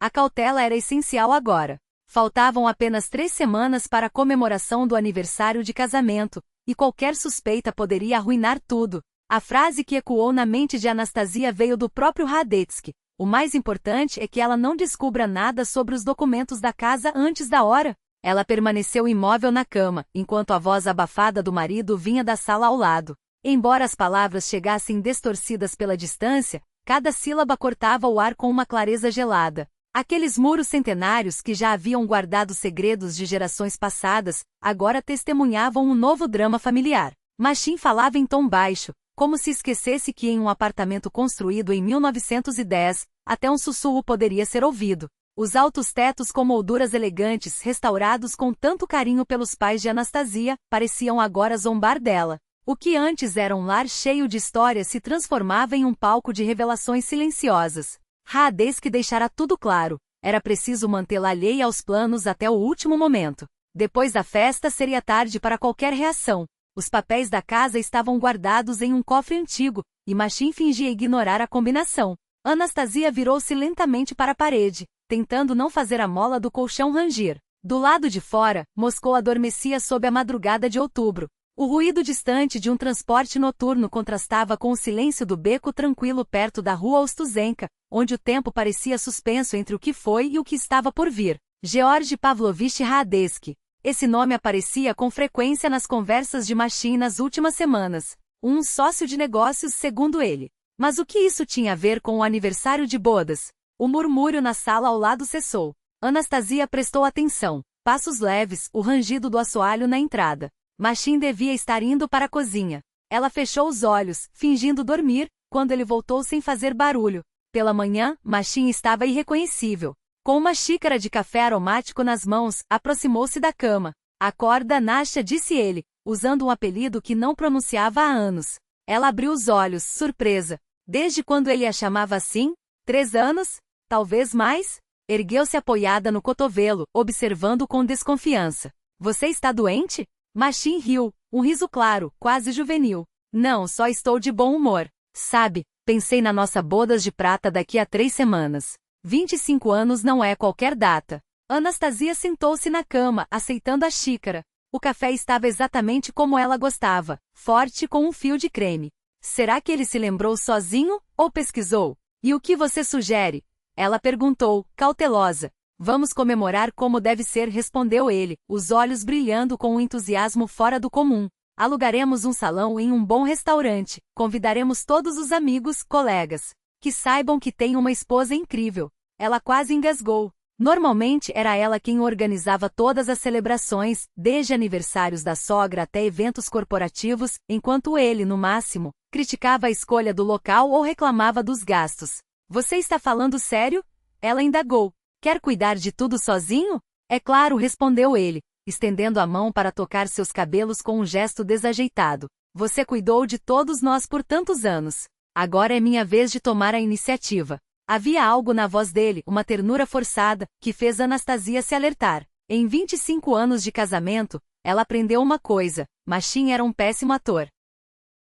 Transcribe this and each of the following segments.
A cautela era essencial agora. Faltavam apenas 3 semanas para a comemoração do aniversário de casamento, e qualquer suspeita poderia arruinar tudo. A frase que ecoou na mente de Anastasia veio do próprio Radetzky. O mais importante é que ela não descubra nada sobre os documentos da casa antes da hora. Ela permaneceu imóvel na cama, enquanto a voz abafada do marido vinha da sala ao lado. Embora as palavras chegassem distorcidas pela distância, cada sílaba cortava o ar com uma clareza gelada. Aqueles muros centenários que já haviam guardado segredos de gerações passadas, agora testemunhavam um novo drama familiar. Machin falava em tom baixo, como se esquecesse que em um apartamento construído em 1910, até um sussurro poderia ser ouvido. Os altos tetos com molduras elegantes restaurados com tanto carinho pelos pais de Anastasia, pareciam agora zombar dela. O que antes era um lar cheio de histórias se transformava em um palco de revelações silenciosas. Radetzky deixara tudo claro. Era preciso mantê-la alheia aos planos até o último momento. Depois da festa seria tarde para qualquer reação. Os papéis da casa estavam guardados em um cofre antigo, e Machin fingia ignorar a combinação. Anastasia virou-se lentamente para a parede, tentando não fazer a mola do colchão rangir. Do lado de fora, Moscou adormecia sob a madrugada de outubro. O ruído distante de um transporte noturno contrastava com o silêncio do beco tranquilo perto da rua Ostuzenka, onde o tempo parecia suspenso entre o que foi e o que estava por vir. Georgy Pavlovich Radetzky. Esse nome aparecia com frequência nas conversas de Machin nas últimas semanas. Um sócio de negócios, segundo ele. Mas o que isso tinha a ver com o aniversário de bodas? O murmúrio na sala ao lado cessou. Anastasia prestou atenção. Passos leves, o rangido do assoalho na entrada. Machin devia estar indo para a cozinha. Ela fechou os olhos, fingindo dormir, quando ele voltou sem fazer barulho. Pela manhã, Machin estava irreconhecível. Com uma xícara de café aromático nas mãos, aproximou-se da cama. Acorda, Nasha, disse ele, usando um apelido que não pronunciava há anos. Ela abriu os olhos, surpresa. Desde quando ele a chamava assim? 3 anos? Talvez mais? Ergueu-se apoiada no cotovelo, observando com desconfiança. Você está doente? Machin riu, um riso claro, quase juvenil. Não, só estou de bom humor. Sabe, pensei na nossa bodas de prata daqui a 3 semanas. 25 anos não é qualquer data. Anastasia sentou-se na cama, aceitando a xícara. O café estava exatamente como ela gostava, forte com um fio de creme. Será que ele se lembrou sozinho, ou pesquisou? E o que você sugere? Ela perguntou, cautelosa. Vamos comemorar como deve ser, respondeu ele, os olhos brilhando com um entusiasmo fora do comum. Alugaremos um salão em um bom restaurante, convidaremos todos os amigos, colegas. Que saibam que tem uma esposa incrível. Ela quase engasgou. Normalmente era ela quem organizava todas as celebrações, desde aniversários da sogra até eventos corporativos, enquanto ele, no máximo, criticava a escolha do local ou reclamava dos gastos. Você está falando sério? Ela indagou. Quer cuidar de tudo sozinho? É claro, respondeu ele, estendendo a mão para tocar seus cabelos com um gesto desajeitado. Você cuidou de todos nós por tantos anos. Agora é minha vez de tomar a iniciativa. Havia algo na voz dele, uma ternura forçada, que fez Anastasia se alertar. Em 25 anos de casamento, ela aprendeu uma coisa: Machin era um péssimo ator.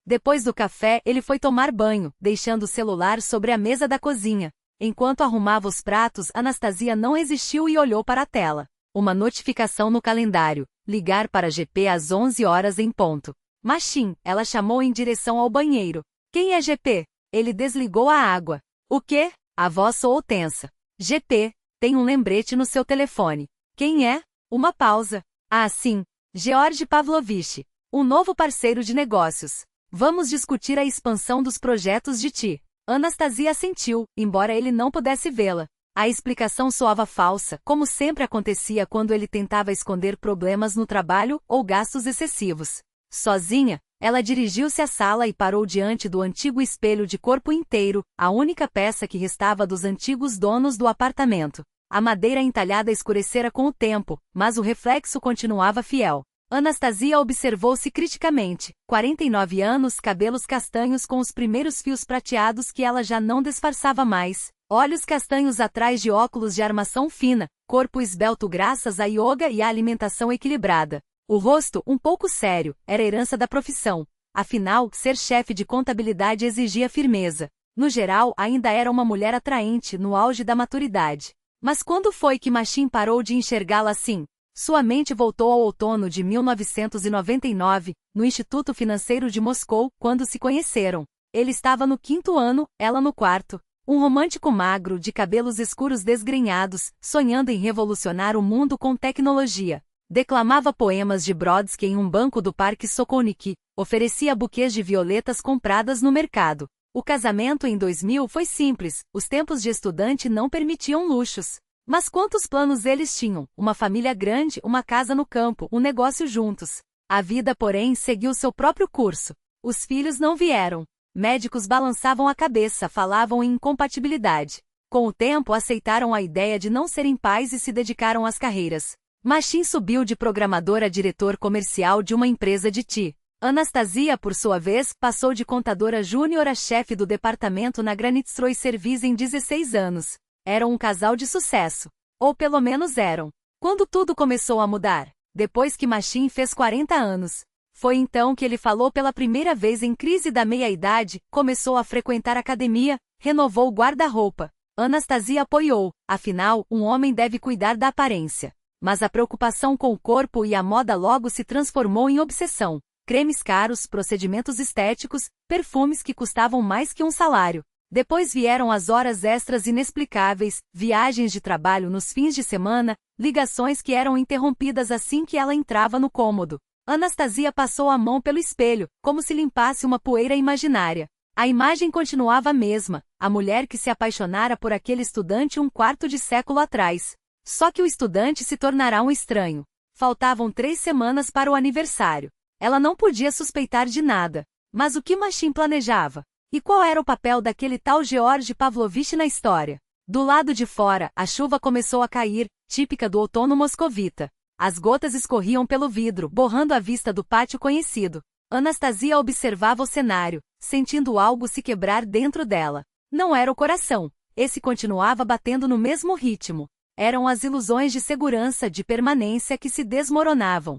Depois do café, ele foi tomar banho, deixando o celular sobre a mesa da cozinha. Enquanto arrumava os pratos, Anastasia não resistiu e olhou para a tela. Uma notificação no calendário. Ligar para GP às 11 horas em ponto. Machin, ela chamou em direção ao banheiro. Quem é GP? Ele desligou a água. O quê? A voz soou tensa. GP, tem um lembrete no seu telefone. Quem é? Uma pausa. Ah, sim. Georgy Pavlovich. Um novo parceiro de negócios. Vamos discutir a expansão dos projetos de Ti. Anastasia assentiu, embora ele não pudesse vê-la. A explicação soava falsa, como sempre acontecia quando ele tentava esconder problemas no trabalho ou gastos excessivos. Sozinha, ela dirigiu-se à sala e parou diante do antigo espelho de corpo inteiro, a única peça que restava dos antigos donos do apartamento. A madeira entalhada escurecera com o tempo, mas o reflexo continuava fiel. Anastasia observou-se criticamente. 49 anos, cabelos castanhos com os primeiros fios prateados que ela já não disfarçava mais. Olhos castanhos atrás de óculos de armação fina, corpo esbelto graças à yoga e à alimentação equilibrada. O rosto, um pouco sério, era herança da profissão. Afinal, ser chefe de contabilidade exigia firmeza. No geral, ainda era uma mulher atraente, no auge da maturidade. Mas quando foi que Machin parou de enxergá-la assim? Sua mente voltou ao outono de 1999, no Instituto Financeiro de Moscou, quando se conheceram. Ele estava no 5º ano, ela no 4º. Um romântico magro, de cabelos escuros desgrenhados, sonhando em revolucionar o mundo com tecnologia. Declamava poemas de Brodsky em um banco do Parque Sokolniki, oferecia buquês de violetas compradas no mercado. O casamento em 2000 foi simples, os tempos de estudante não permitiam luxos. Mas quantos planos eles tinham? Uma família grande, uma casa no campo, um negócio juntos. A vida, porém, seguiu seu próprio curso. Os filhos não vieram. Médicos balançavam a cabeça, falavam em incompatibilidade. Com o tempo aceitaram a ideia de não serem pais e se dedicaram às carreiras. Machin subiu de programador a diretor comercial de uma empresa de TI. Anastasia, por sua vez, passou de contadora júnior a chefe do departamento na Granitstroy Service em 16 anos. Eram um casal de sucesso. Ou pelo menos eram. Quando tudo começou a mudar? Depois que Machin fez 40 anos. Foi então que ele falou pela primeira vez em crise da meia-idade, começou a frequentar academia, renovou o guarda-roupa. Anastasia apoiou, afinal, um homem deve cuidar da aparência. Mas a preocupação com o corpo e a moda logo se transformou em obsessão. Cremes caros, procedimentos estéticos, perfumes que custavam mais que um salário. Depois vieram as horas extras inexplicáveis, viagens de trabalho nos fins de semana, ligações que eram interrompidas assim que ela entrava no cômodo. Anastasia passou a mão pelo espelho, como se limpasse uma poeira imaginária. A imagem continuava a mesma, a mulher que se apaixonara por aquele estudante um quarto de século atrás. Só que o estudante se tornará um estranho. Faltavam 3 semanas para o aniversário. Ela não podia suspeitar de nada. Mas o que Machin planejava? E qual era o papel daquele tal George Pavlovich na história? Do lado de fora, a chuva começou a cair, típica do outono moscovita. As gotas escorriam pelo vidro, borrando a vista do pátio conhecido. Anastasia observava o cenário, sentindo algo se quebrar dentro dela. Não era o coração. Esse continuava batendo no mesmo ritmo. Eram as ilusões de segurança, de permanência que se desmoronavam.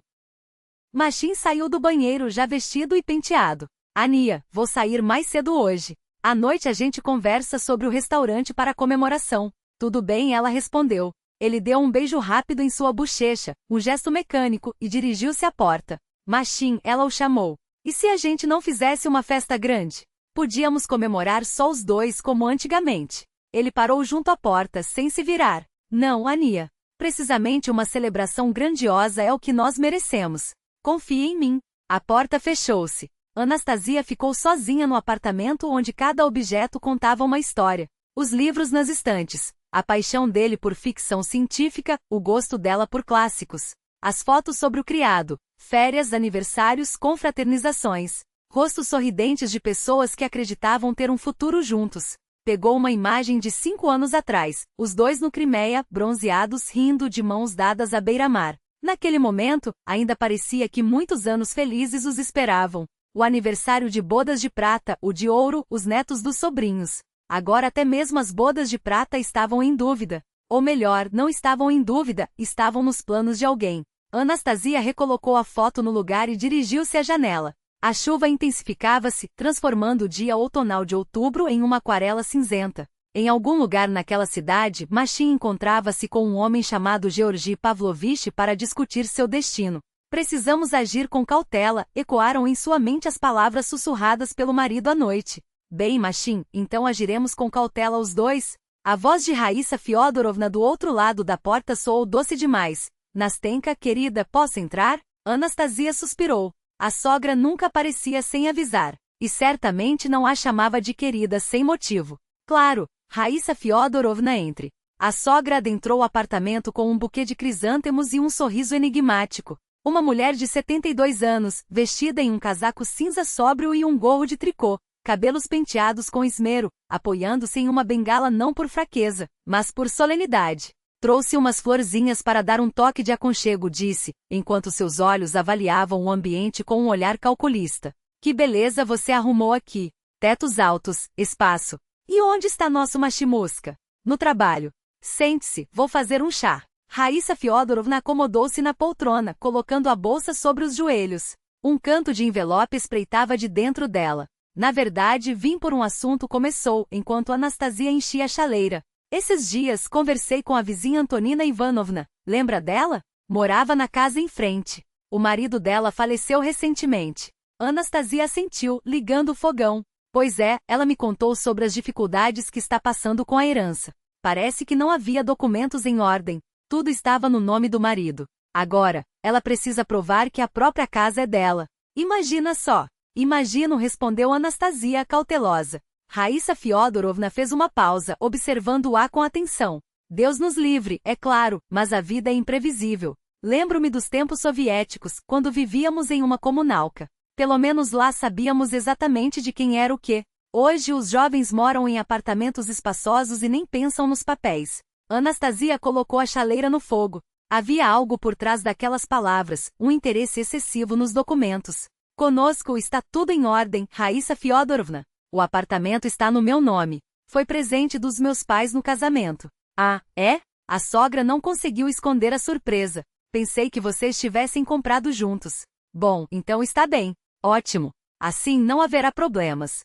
Machin saiu do banheiro já vestido e penteado. Ania, vou sair mais cedo hoje. À noite a gente conversa sobre o restaurante para a comemoração. Tudo bem, ela respondeu. Ele deu um beijo rápido em sua bochecha, um gesto mecânico, e dirigiu-se à porta. Machin, ela o chamou. E se a gente não fizesse uma festa grande? Podíamos comemorar só os dois como antigamente. Ele parou junto à porta, sem se virar. Não, Ania. Precisamente uma celebração grandiosa é o que nós merecemos. Confie em mim. A porta fechou-se. Anastasia ficou sozinha no apartamento onde cada objeto contava uma história. Os livros nas estantes, a paixão dele por ficção científica, o gosto dela por clássicos. As fotos sobre o criado, férias, aniversários, confraternizações. Rostos sorridentes de pessoas que acreditavam ter um futuro juntos. Pegou uma imagem de 5 anos atrás, os dois no Crimeia, bronzeados, rindo de mãos dadas à beira-mar. Naquele momento, ainda parecia que muitos anos felizes os esperavam. O aniversário de bodas de prata, o de ouro, os netos dos sobrinhos. Agora até mesmo as bodas de prata estavam em dúvida. Ou melhor, não estavam em dúvida, estavam nos planos de alguém. Anastasia recolocou a foto no lugar e dirigiu-se à janela. A chuva intensificava-se, transformando o dia outonal de outubro em uma aquarela cinzenta. Em algum lugar naquela cidade, Machin encontrava-se com um homem chamado Georgi Pavlovich para discutir seu destino. Precisamos agir com cautela, ecoaram em sua mente as palavras sussurradas pelo marido à noite. Bem, Machin, então agiremos com cautela os dois? A voz de Raíssa Fiodorovna do outro lado da porta soou doce demais. Nastenka, querida, posso entrar? Anastasia suspirou. A sogra nunca aparecia sem avisar. E certamente não a chamava de querida sem motivo. Claro, Raíssa Fiodorovna entre. A sogra adentrou o apartamento com um buquê de crisântemos e um sorriso enigmático. Uma mulher de 72 anos, vestida em um casaco cinza sóbrio e um gorro de tricô, cabelos penteados com esmero, apoiando-se em uma bengala não por fraqueza, mas por solenidade. Trouxe umas florzinhas para dar um toque de aconchego, disse, enquanto seus olhos avaliavam o ambiente com um olhar calculista. Que beleza você arrumou aqui. Tetos altos, espaço. E onde está nosso machimusca? No trabalho. Sente-se, vou fazer um chá. Raíssa Fiodorovna acomodou-se na poltrona, colocando a bolsa sobre os joelhos. Um canto de envelope espreitava de dentro dela. Na verdade, vim por um assunto começou, enquanto Anastasia enchia a chaleira. Esses dias conversei com a vizinha Antonina Ivanovna, lembra dela? Morava na casa em frente. O marido dela faleceu recentemente. Anastasia assentiu, ligando o fogão. Pois é, ela me contou sobre as dificuldades que está passando com a herança. Parece que não havia documentos em ordem. Tudo estava no nome do marido. Agora, ela precisa provar que a própria casa é dela. Imagina só. Imagino, respondeu Anastasia cautelosa. Raíssa Fiodorovna fez uma pausa, observando-a com atenção. Deus nos livre, é claro, mas a vida é imprevisível. Lembro-me dos tempos soviéticos, quando vivíamos em uma comunalca. Pelo menos lá sabíamos exatamente de quem era o quê. Hoje os jovens moram em apartamentos espaçosos e nem pensam nos papéis. Anastasia colocou a chaleira no fogo. Havia algo por trás daquelas palavras, um interesse excessivo nos documentos. Conosco está tudo em ordem, Raíssa Fiodorovna. O apartamento está no meu nome. Foi presente dos meus pais no casamento. Ah, é? A sogra não conseguiu esconder a surpresa. Pensei que vocês tivessem comprado juntos. Bom, então está bem. Ótimo. Assim não haverá problemas.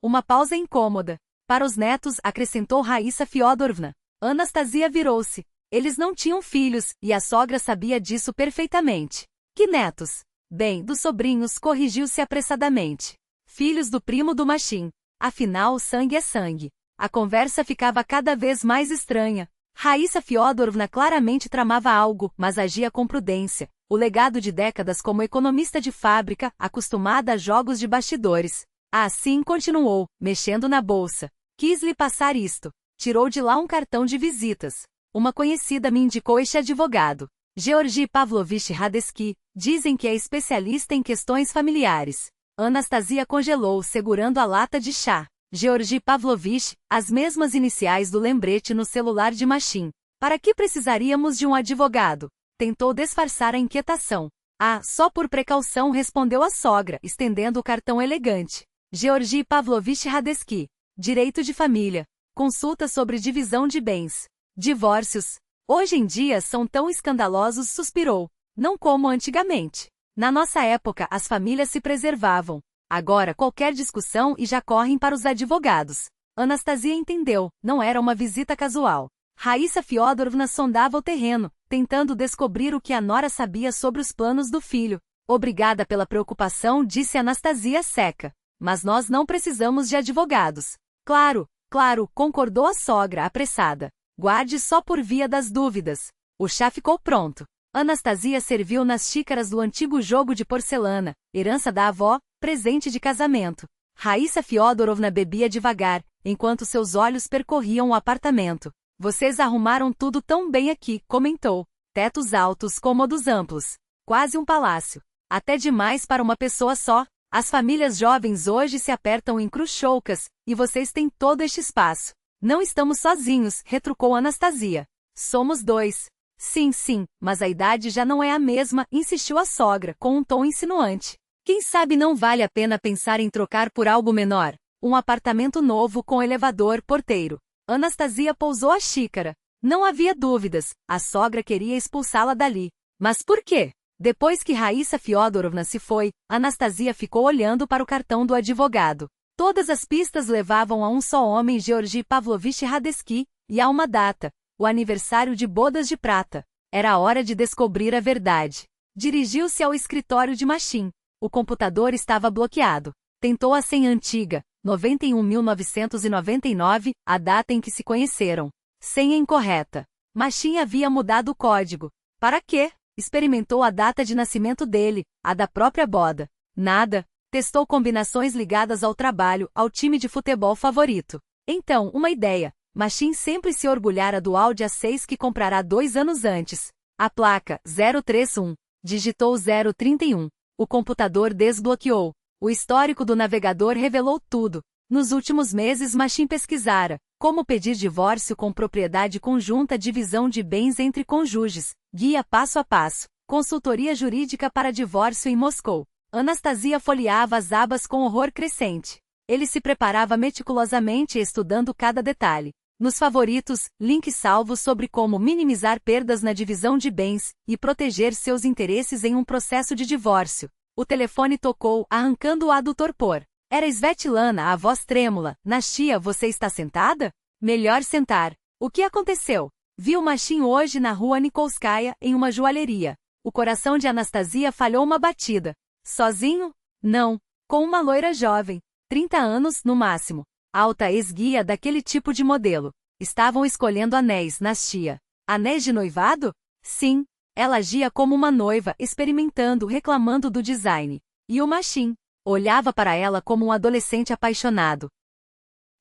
Uma pausa incômoda. Para os netos, acrescentou Raíssa Fiodorovna. Anastasia virou-se. Eles não tinham filhos, e a sogra sabia disso perfeitamente. Que netos? Bem, dos sobrinhos, corrigiu-se apressadamente. Filhos do primo do Machim. Afinal, sangue é sangue. A conversa ficava cada vez mais estranha. Raíssa Fiodorovna claramente tramava algo, mas agia com prudência. O legado de décadas como economista de fábrica, acostumada a jogos de bastidores. Assim continuou, mexendo na bolsa. Quis-lhe passar isto. Tirou de lá um cartão de visitas. Uma conhecida me indicou este advogado. Georgi Pavlovich Radeski. Dizem que é especialista em questões familiares. Anastasia congelou, segurando a lata de chá. Georgi Pavlovich, as mesmas iniciais do lembrete no celular de Machim. Para que precisaríamos de um advogado? Tentou disfarçar a inquietação. Ah, só por precaução, respondeu a sogra, estendendo o cartão elegante. Georgi Pavlovich Radeski. Direito de família. Consulta sobre divisão de bens. Divórcios. Hoje em dia são tão escandalosos, suspirou. Não como antigamente. Na nossa época, as famílias se preservavam. Agora, qualquer discussão e já correm para os advogados. Anastasia entendeu, não era uma visita casual. Raíssa Fiodorovna sondava o terreno, tentando descobrir o que a nora sabia sobre os planos do filho. Obrigada pela preocupação, disse Anastasia seca. Mas nós não precisamos de advogados. Claro, claro, concordou a sogra, apressada. Guarde só por via das dúvidas. O chá ficou pronto. Anastasia serviu nas xícaras do antigo jogo de porcelana, herança da avó, presente de casamento. Raíssa Fiodorovna bebia devagar, enquanto seus olhos percorriam o apartamento. Vocês arrumaram tudo tão bem aqui, comentou. Tetos altos, cômodos amplos. Quase um palácio. Até demais para uma pessoa só. As famílias jovens hoje se apertam em cruchoucas, e vocês têm todo este espaço. Não estamos sozinhos, retrucou Anastasia. Somos dois. Sim, sim, mas a idade já não é a mesma, insistiu a sogra, com um tom insinuante. Quem sabe não vale a pena pensar em trocar por algo menor? Um apartamento novo com elevador, porteiro. Anastasia pousou a xícara. Não havia dúvidas, a sogra queria expulsá-la dali. Mas por quê? Depois que Raíssa Fiodorovna se foi, Anastasia ficou olhando para o cartão do advogado. Todas as pistas levavam a um só homem, Georgi Pavlovich Radeski, e a uma data. O aniversário de bodas de prata. Era a hora de descobrir a verdade. Dirigiu-se ao escritório de Machim. O computador estava bloqueado. Tentou a senha antiga, 91.999, a data em que se conheceram. Senha incorreta. Machim havia mudado o código. Para quê? Experimentou a data de nascimento dele, a da própria boda. Nada. Testou combinações ligadas ao trabalho, ao time de futebol favorito. Então, uma ideia. Machim sempre se orgulhara do Audi A6 que comprará 2 anos antes. A placa, 031. Digitou 031. O computador desbloqueou. O histórico do navegador revelou tudo. Nos últimos meses Machim pesquisara como pedir divórcio com propriedade conjunta, divisão de bens entre cônjuges, guia passo a passo, consultoria jurídica para divórcio em Moscou. Anastasia folheava as abas com horror crescente. Ele se preparava meticulosamente estudando cada detalhe. Nos favoritos, link salvo sobre como minimizar perdas na divisão de bens e proteger seus interesses em um processo de divórcio. O telefone tocou, arrancando-a do torpor. Era Svetlana, a voz trêmula. Nastia, você está sentada? Melhor sentar. O que aconteceu? Vi o Machin hoje na rua Nikolskaya, em uma joalheria. O coração de Anastasia falhou uma batida. Sozinho? Não. Com uma loira jovem. 30 anos, no máximo. Alta esguia daquele tipo de modelo. Estavam escolhendo anéis na tia. Anéis de noivado? Sim. Ela agia como uma noiva, experimentando, reclamando do design. E o Machin olhava para ela como um adolescente apaixonado.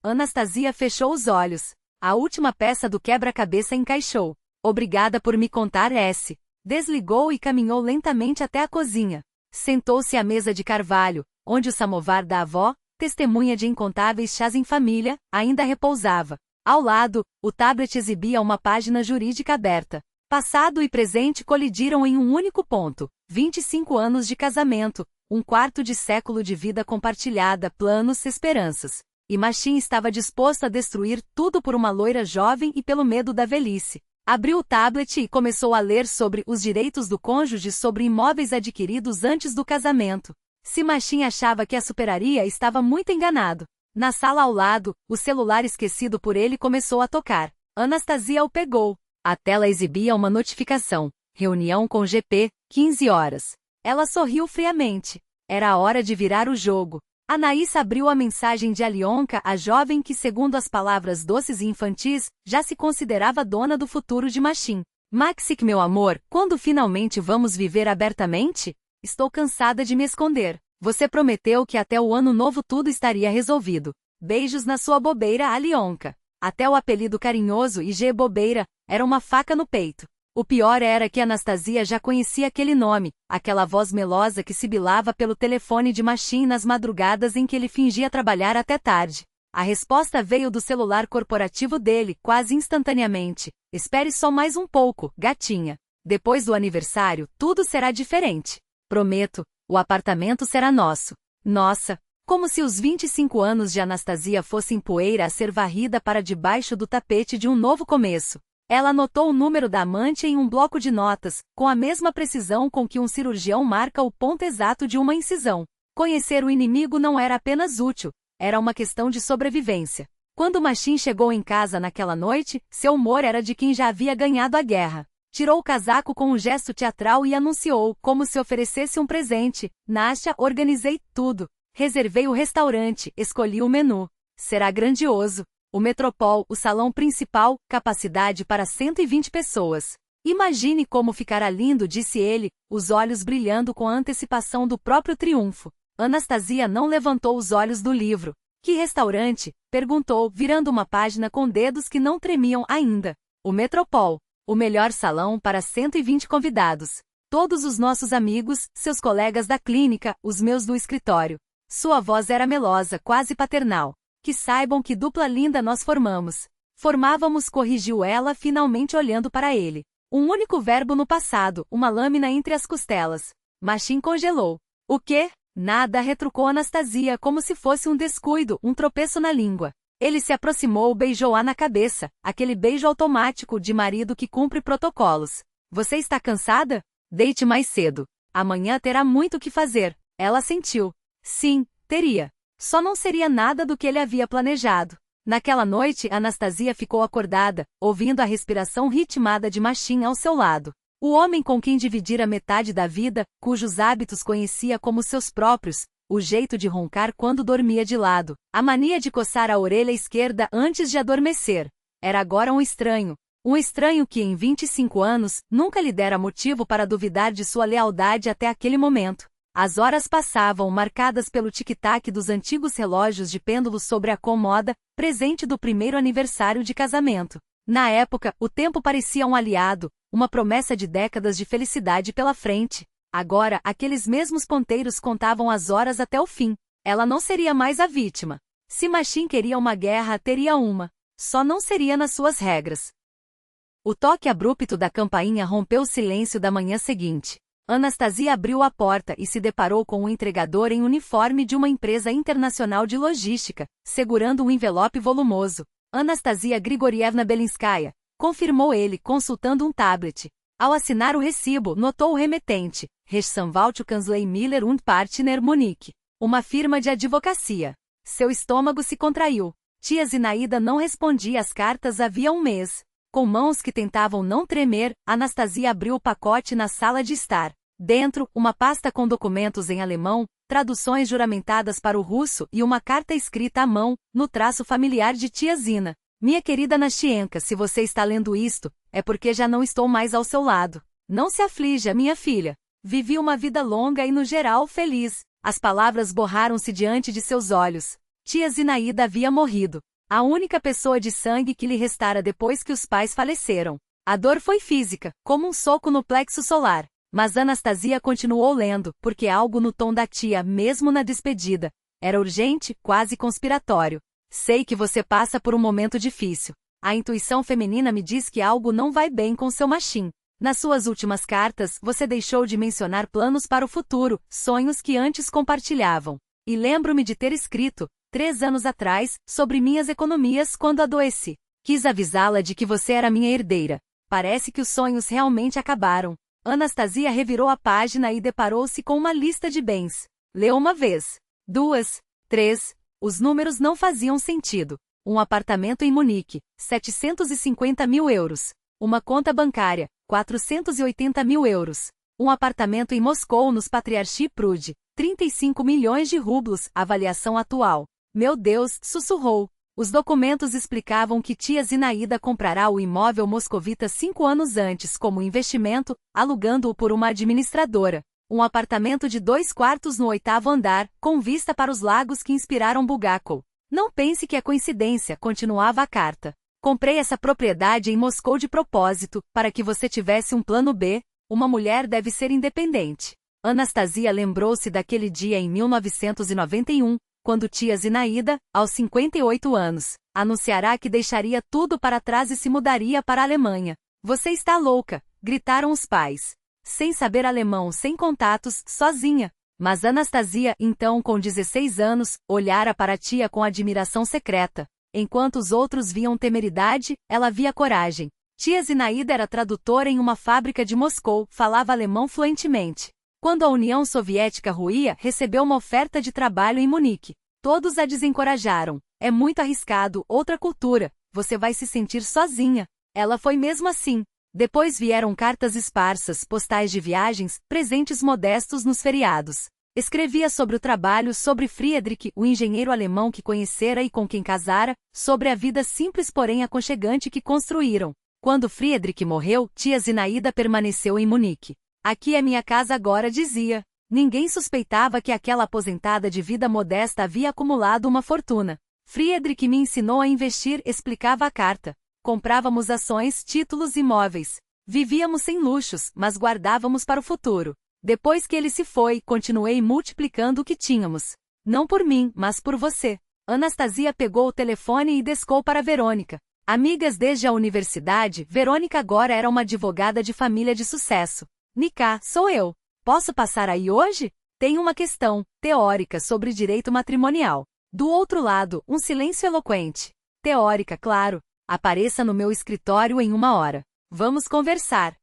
Anastasia fechou os olhos. A última peça do quebra-cabeça encaixou. Obrigada por me contar esse. Desligou e caminhou lentamente até a cozinha. Sentou-se à mesa de carvalho, onde o samovar da avó, testemunha de incontáveis chás em família, ainda repousava. Ao lado, o tablet exibia uma página jurídica aberta. Passado e presente colidiram em um único ponto. 25 anos de casamento, um quarto de século de vida compartilhada, planos, esperanças. E Machin estava disposto a destruir tudo por uma loira jovem e pelo medo da velhice. Abriu o tablet e começou a ler sobre os direitos do cônjuge sobre imóveis adquiridos antes do casamento. Se Machin achava que a superaria, estava muito enganado. Na sala ao lado, o celular esquecido por ele começou a tocar. Anastasia o pegou. A tela exibia uma notificação. Reunião com GP, 15 horas. Ela sorriu friamente. Era a hora de virar o jogo. Anaís abriu a mensagem de Alionka, a jovem que, segundo as palavras doces e infantis, já se considerava dona do futuro de Machin. Maxik, meu amor, quando finalmente vamos viver abertamente? Estou cansada de me esconder. Você prometeu que até o ano novo tudo estaria resolvido. Beijos na sua bobeira, Alionka. Até o apelido carinhoso IG Bobeira era uma faca no peito. O pior era que Anastasia já conhecia aquele nome, aquela voz melosa que sibilava pelo telefone de Machin nas madrugadas em que ele fingia trabalhar até tarde. A resposta veio do celular corporativo dele, quase instantaneamente. Espere só mais um pouco, gatinha. Depois do aniversário, tudo será diferente. Prometo, o apartamento será nosso. Nossa, como se os 25 anos de Anastasia fossem poeira a ser varrida para debaixo do tapete de um novo começo. Ela anotou o número da amante em um bloco de notas, com a mesma precisão com que um cirurgião marca o ponto exato de uma incisão. Conhecer o inimigo não era apenas útil, era uma questão de sobrevivência. Quando Machin chegou em casa naquela noite, seu humor era de quem já havia ganhado a guerra. Tirou o casaco com um gesto teatral e anunciou, como se oferecesse um presente: Nastia, organizei tudo. Reservei o restaurante, escolhi o menu. Será grandioso. O Metropol, o salão principal, capacidade para 120 pessoas. Imagine como ficará lindo, disse ele, os olhos brilhando com a antecipação do próprio triunfo. Anastasia não levantou os olhos do livro. Que restaurante? Perguntou, virando uma página com dedos que não tremiam ainda. O Metropol. O melhor salão para 120 convidados. Todos os nossos amigos, seus colegas da clínica, os meus do escritório. Sua voz era melosa, quase paternal. Que saibam que dupla linda nós formamos. Formávamos, corrigiu ela, finalmente olhando para ele. Um único verbo no passado, uma lâmina entre as costelas. Machin congelou. O quê? Nada, retrucou Anastasia, como se fosse um descuido, um tropeço na língua. Ele se aproximou, beijou-a na cabeça, aquele beijo automático de marido que cumpre protocolos. Você está cansada? Deite mais cedo. Amanhã terá muito o que fazer. Ela sentiu. Sim, teria. Só não seria nada do que ele havia planejado. Naquela noite, Anastasia ficou acordada, ouvindo a respiração ritmada de Machin ao seu lado. O homem com quem dividira metade da vida, cujos hábitos conhecia como seus próprios, o jeito de roncar quando dormia de lado, a mania de coçar a orelha esquerda antes de adormecer. Era agora um estranho que em 25 anos, nunca lhe dera motivo para duvidar de sua lealdade até aquele momento. As horas passavam, marcadas pelo tic-tac dos antigos relógios de pêndulo sobre a cômoda, presente do primeiro aniversário de casamento. Na época, o tempo parecia um aliado, uma promessa de décadas de felicidade pela frente. Agora, aqueles mesmos ponteiros contavam as horas até o fim. Ela não seria mais a vítima. Se Machin queria uma guerra, teria uma. Só não seria nas suas regras. O toque abrupto da campainha rompeu o silêncio da manhã seguinte. Anastasia abriu a porta e se deparou com um entregador em uniforme de uma empresa internacional de logística, segurando um envelope volumoso. Anastasia Grigorievna Belinskaya, confirmou ele, consultando um tablet. Ao assinar o recibo, notou o remetente, Rechtsanwalt Kanzlei Miller und Partner Munique, uma firma de advocacia. Seu estômago se contraiu. Tia Zinaída não respondia às cartas havia um mês. Com mãos que tentavam não tremer, Anastasia abriu o pacote na sala de estar. Dentro, uma pasta com documentos em alemão, traduções juramentadas para o russo e uma carta escrita à mão, no traço familiar de tia Zina. Minha querida Nastienka, se você está lendo isto, é porque já não estou mais ao seu lado. Não se aflija, minha filha. Vivi uma vida longa e, no geral, feliz. As palavras borraram-se diante de seus olhos. Tia Zinaída havia morrido. A única pessoa de sangue que lhe restara depois que os pais faleceram. A dor foi física, como um soco no plexo solar. Mas Anastasia continuou lendo, porque algo no tom da tia, mesmo na despedida, era urgente, quase conspiratório. Sei que você passa por um momento difícil. A intuição feminina me diz que algo não vai bem com seu machim. Nas suas últimas cartas, você deixou de mencionar planos para o futuro, sonhos que antes compartilhavam. E lembro-me de ter escrito, 3 anos atrás, sobre minhas economias quando adoeci. Quis avisá-la de que você era minha herdeira. Parece que os sonhos realmente acabaram. Anastasia revirou a página e deparou-se com uma lista de bens. Leu uma vez, 2, 3, os números não faziam sentido. Um apartamento em Munique, 750 mil euros. Uma conta bancária, 480 mil euros. Um apartamento em Moscou nos Patriarchi Prude, 35 milhões de rublos, avaliação atual. Meu Deus, sussurrou. Os documentos explicavam que tia Zinaída comprará o imóvel moscovita 5 anos antes como investimento, alugando-o por uma administradora. Um apartamento de 2 quartos no 8º andar, com vista para os lagos que inspiraram Bulgakov. Não pense que é coincidência, continuava a carta. Comprei essa propriedade em Moscou de propósito, para que você tivesse um plano B. Uma mulher deve ser independente. Anastasia lembrou-se daquele dia em 1991, quando tia Zinaída, aos 58 anos, anunciará que deixaria tudo para trás e se mudaria para a Alemanha. Você está louca, gritaram os pais. Sem saber alemão, sem contatos, sozinha. Mas Anastasia, então com 16 anos, olhara para a tia com admiração secreta. Enquanto os outros viam temeridade, ela via coragem. Tia Zinaída era tradutora em uma fábrica de Moscou, falava alemão fluentemente. Quando a União Soviética ruía, recebeu uma oferta de trabalho em Munique. Todos a desencorajaram. É muito arriscado, outra cultura, você vai se sentir sozinha. Ela foi mesmo assim. Depois vieram cartas esparsas, postais de viagens, presentes modestos nos feriados. Escrevia sobre o trabalho, sobre Friedrich, o engenheiro alemão que conhecera e com quem casara, sobre a vida simples porém aconchegante que construíram. Quando Friedrich morreu, tia Zinaída permaneceu em Munique. Aqui é minha casa agora, dizia. Ninguém suspeitava que aquela aposentada de vida modesta havia acumulado uma fortuna. Friedrich me ensinou a investir, explicava a carta. Comprávamos ações, títulos e imóveis. Vivíamos sem luxos, mas guardávamos para o futuro. Depois que ele se foi, continuei multiplicando o que tínhamos. Não por mim, mas por você. Anastasia pegou o telefone e descou para Verônica. Amigas desde a universidade, Verônica agora era uma advogada de família de sucesso. Nica, sou eu. Posso passar aí hoje? Tenho uma questão, teórica, sobre direito matrimonial. Do outro lado, um silêncio eloquente. Teórica, claro. Apareça no meu escritório em 1 hora. Vamos conversar.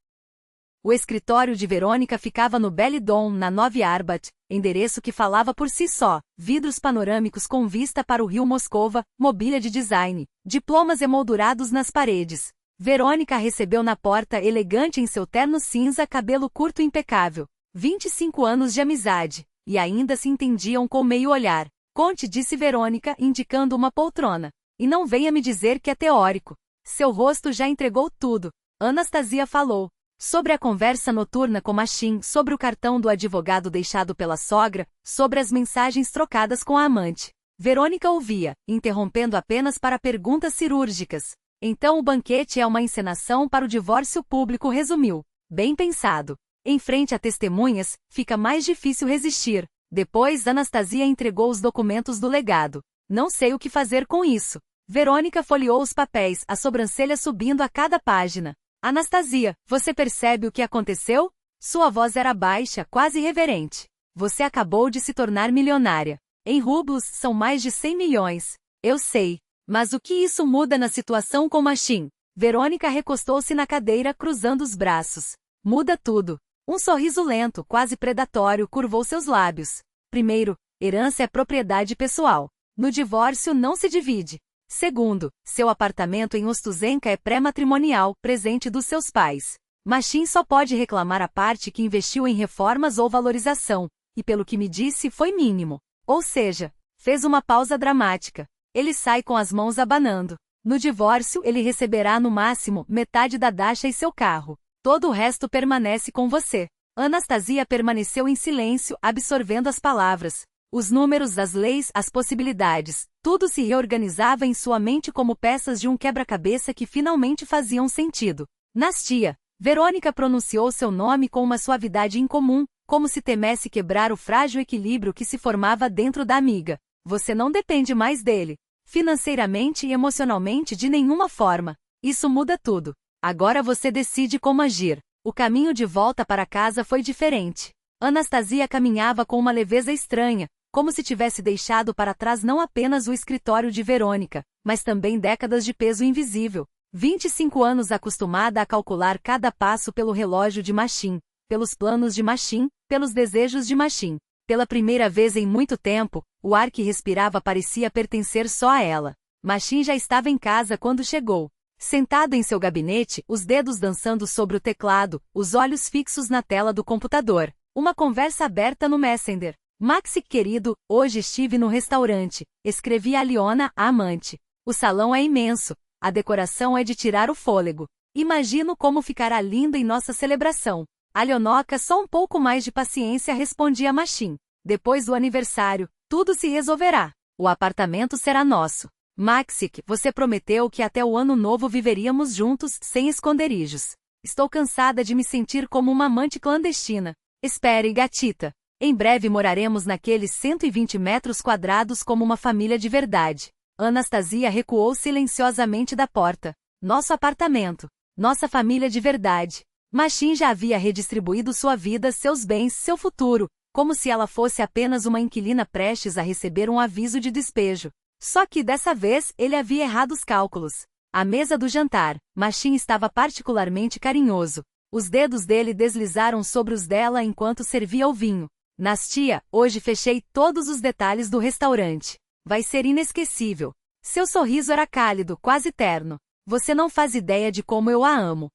O escritório de Verônica ficava no Belle Dom, na Nove Arbat, endereço que falava por si só, vidros panorâmicos com vista para o rio Moscova, mobília de design, diplomas emoldurados nas paredes. Verônica a recebeu na porta elegante em seu terno cinza, cabelo curto impecável. 25 anos de amizade, e ainda se entendiam com meio olhar. Conte, disse Verônica, indicando uma poltrona. E não venha me dizer que é teórico. Seu rosto já entregou tudo. Anastasia falou. Sobre a conversa noturna com Machim, sobre o cartão do advogado deixado pela sogra, sobre as mensagens trocadas com a amante. Verônica ouvia, interrompendo apenas para perguntas cirúrgicas. Então o banquete é uma encenação para o divórcio público, resumiu. Bem pensado. Em frente a testemunhas, fica mais difícil resistir. Depois Anastasia entregou os documentos do legado. Não sei o que fazer com isso. Verônica folheou os papéis, a sobrancelha subindo a cada página. Anastasia, você percebe o que aconteceu? Sua voz era baixa, quase reverente. Você acabou de se tornar milionária. Em rublos, são mais de 100 milhões. Eu sei. Mas o que isso muda na situação com Machim? Verônica recostou-se na cadeira, cruzando os braços. Muda tudo. Um sorriso lento, quase predatório, curvou seus lábios. Primeiro, herança é propriedade pessoal. No divórcio não se divide. Segundo, seu apartamento em Ostuzenka é pré-matrimonial, presente dos seus pais. Machin só pode reclamar a parte que investiu em reformas ou valorização, e pelo que me disse foi mínimo. Ou seja, fez uma pausa dramática. Ele sai com as mãos abanando. No divórcio ele receberá no máximo metade da Dasha e seu carro. Todo o resto permanece com você. Anastasia permaneceu em silêncio, absorvendo as palavras. Os números, as leis, as possibilidades, tudo se reorganizava em sua mente como peças de um quebra-cabeça que finalmente faziam sentido. Nastia. Verônica pronunciou seu nome com uma suavidade incomum, como se temesse quebrar o frágil equilíbrio que se formava dentro da amiga. Você não depende mais dele. Financeiramente e emocionalmente de nenhuma forma. Isso muda tudo. Agora você decide como agir. O caminho de volta para casa foi diferente. Anastasia caminhava com uma leveza estranha, como se tivesse deixado para trás não apenas o escritório de Verônica, mas também décadas de peso invisível. 25 anos acostumada a calcular cada passo pelo relógio de Machin, pelos planos de Machin, pelos desejos de Machin. Pela primeira vez em muito tempo, o ar que respirava parecia pertencer só a ela. Machin já estava em casa quando chegou. Sentado em seu gabinete, os dedos dançando sobre o teclado, os olhos fixos na tela do computador. Uma conversa aberta no Messenger. Maxi querido, hoje estive no restaurante. Escrevi a Liona, a amante. O salão é imenso. A decoração é de tirar o fôlego. Imagino como ficará lindo em nossa celebração. A Leonoca só um pouco mais de paciência respondia Machin. Depois do aniversário, tudo se resolverá. O apartamento será nosso. Maxik, você prometeu que até o ano novo viveríamos juntos, sem esconderijos. Estou cansada de me sentir como uma amante clandestina. Espere, gatita. Em breve moraremos naqueles 120 metros quadrados como uma família de verdade. Anastasia recuou silenciosamente da porta. Nosso apartamento. Nossa família de verdade. Machin já havia redistribuído sua vida, seus bens, seu futuro, como se ela fosse apenas uma inquilina prestes a receber um aviso de despejo. Só que dessa vez ele havia errado os cálculos. À mesa do jantar, Machin estava particularmente carinhoso. Os dedos dele deslizaram sobre os dela enquanto servia o vinho. Nastia, hoje fechei todos os detalhes do restaurante. Vai ser inesquecível. Seu sorriso era cálido, quase terno. Você não faz ideia de como eu a amo.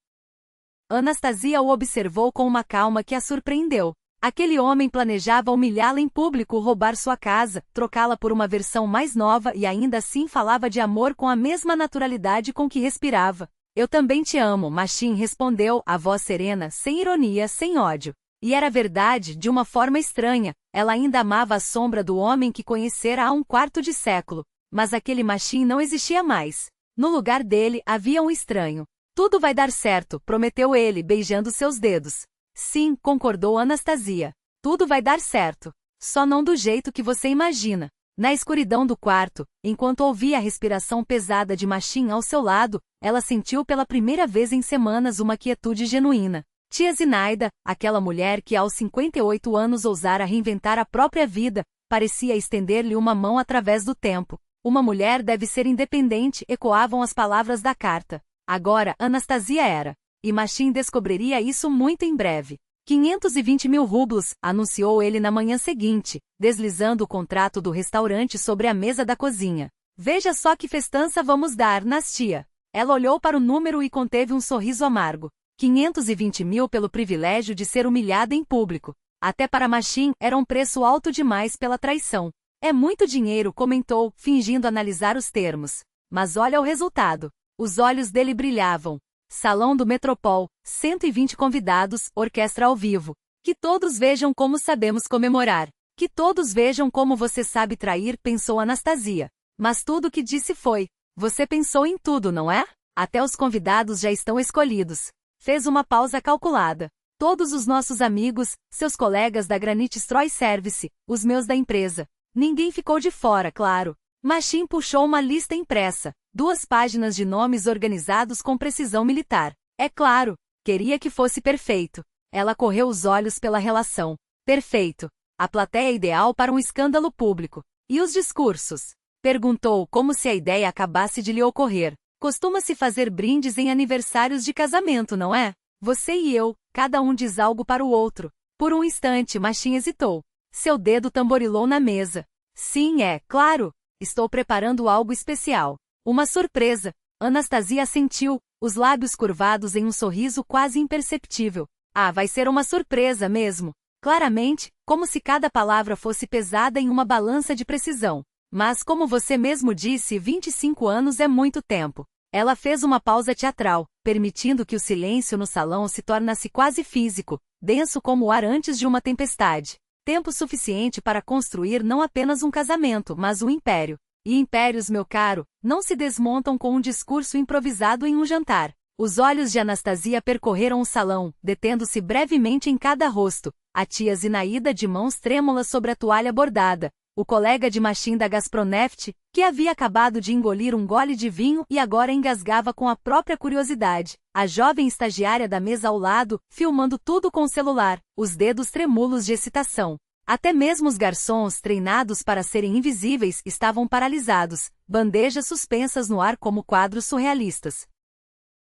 Anastasia o observou com uma calma que a surpreendeu. Aquele homem planejava humilhá-la em público, roubar sua casa, trocá-la por uma versão mais nova e ainda assim falava de amor com a mesma naturalidade com que respirava. Eu também te amo, Machin respondeu, a voz serena, sem ironia, sem ódio. E era verdade, de uma forma estranha, ela ainda amava a sombra do homem que conhecera há um quarto de século. Mas aquele Machin não existia mais. No lugar dele, havia um estranho. Tudo vai dar certo, prometeu ele, beijando seus dedos. Sim, concordou Anastasia. Tudo vai dar certo. Só não do jeito que você imagina. Na escuridão do quarto, enquanto ouvia a respiração pesada de Machin ao seu lado, ela sentiu pela primeira vez em semanas uma quietude genuína. Tia Zinaida, aquela mulher que aos 58 anos ousara reinventar a própria vida, parecia estender-lhe uma mão através do tempo. Uma mulher deve ser independente, ecoavam as palavras da carta. Agora, Anastasia era. E Machin descobriria isso muito em breve. 520 mil rublos, anunciou ele na manhã seguinte, deslizando o contrato do restaurante sobre a mesa da cozinha. Veja só que festança vamos dar, Nastia. Ela olhou para o número e conteve um sorriso amargo. 520 mil pelo privilégio de ser humilhada em público. Até para Machin era um preço alto demais pela traição. É muito dinheiro, comentou, fingindo analisar os termos. Mas olha o resultado. Os olhos dele brilhavam. Salão do Metropol, 120 convidados, orquestra ao vivo. Que todos vejam como sabemos comemorar. Que todos vejam como você sabe trair, pensou Anastasia. Mas tudo o que disse foi: você pensou em tudo, não é? Até os convidados já estão escolhidos. Fez uma pausa calculada. Todos os nossos amigos, seus colegas da Granite Stroy Service, os meus da empresa. Ninguém ficou de fora, claro. Machin puxou uma lista impressa. 2 páginas de nomes organizados com precisão militar. É claro, queria que fosse perfeito. Ela correu os olhos pela relação. Perfeito. A plateia ideal para um escândalo público. E os discursos? Perguntou, como se a ideia acabasse de lhe ocorrer. Costuma-se fazer brindes em aniversários de casamento, não é? Você e eu, cada um diz algo para o outro. Por um instante, Machin hesitou. Seu dedo tamborilou na mesa. Sim, é, claro. Estou preparando algo especial. Uma surpresa. Anastasia assentiu, os lábios curvados em um sorriso quase imperceptível. Ah, vai ser uma surpresa mesmo. Claramente, como se cada palavra fosse pesada em uma balança de precisão. Mas como você mesmo disse, 25 anos é muito tempo. Ela fez uma pausa teatral, permitindo que o silêncio no salão se tornasse quase físico, denso como o ar antes de uma tempestade. Tempo suficiente para construir não apenas um casamento, mas um império. E impérios, meu caro, não se desmontam com um discurso improvisado em um jantar. Os olhos de Anastasia percorreram o salão, detendo-se brevemente em cada rosto. A tia Zinaída de mãos trêmulas sobre a toalha bordada. O colega de Machim da Gazproneft, que havia acabado de engolir um gole de vinho e agora engasgava com a própria curiosidade. A jovem estagiária da mesa ao lado, filmando tudo com o celular, os dedos tremúlos de excitação. Até mesmo os garçons, treinados para serem invisíveis, estavam paralisados, bandejas suspensas no ar como quadros surrealistas.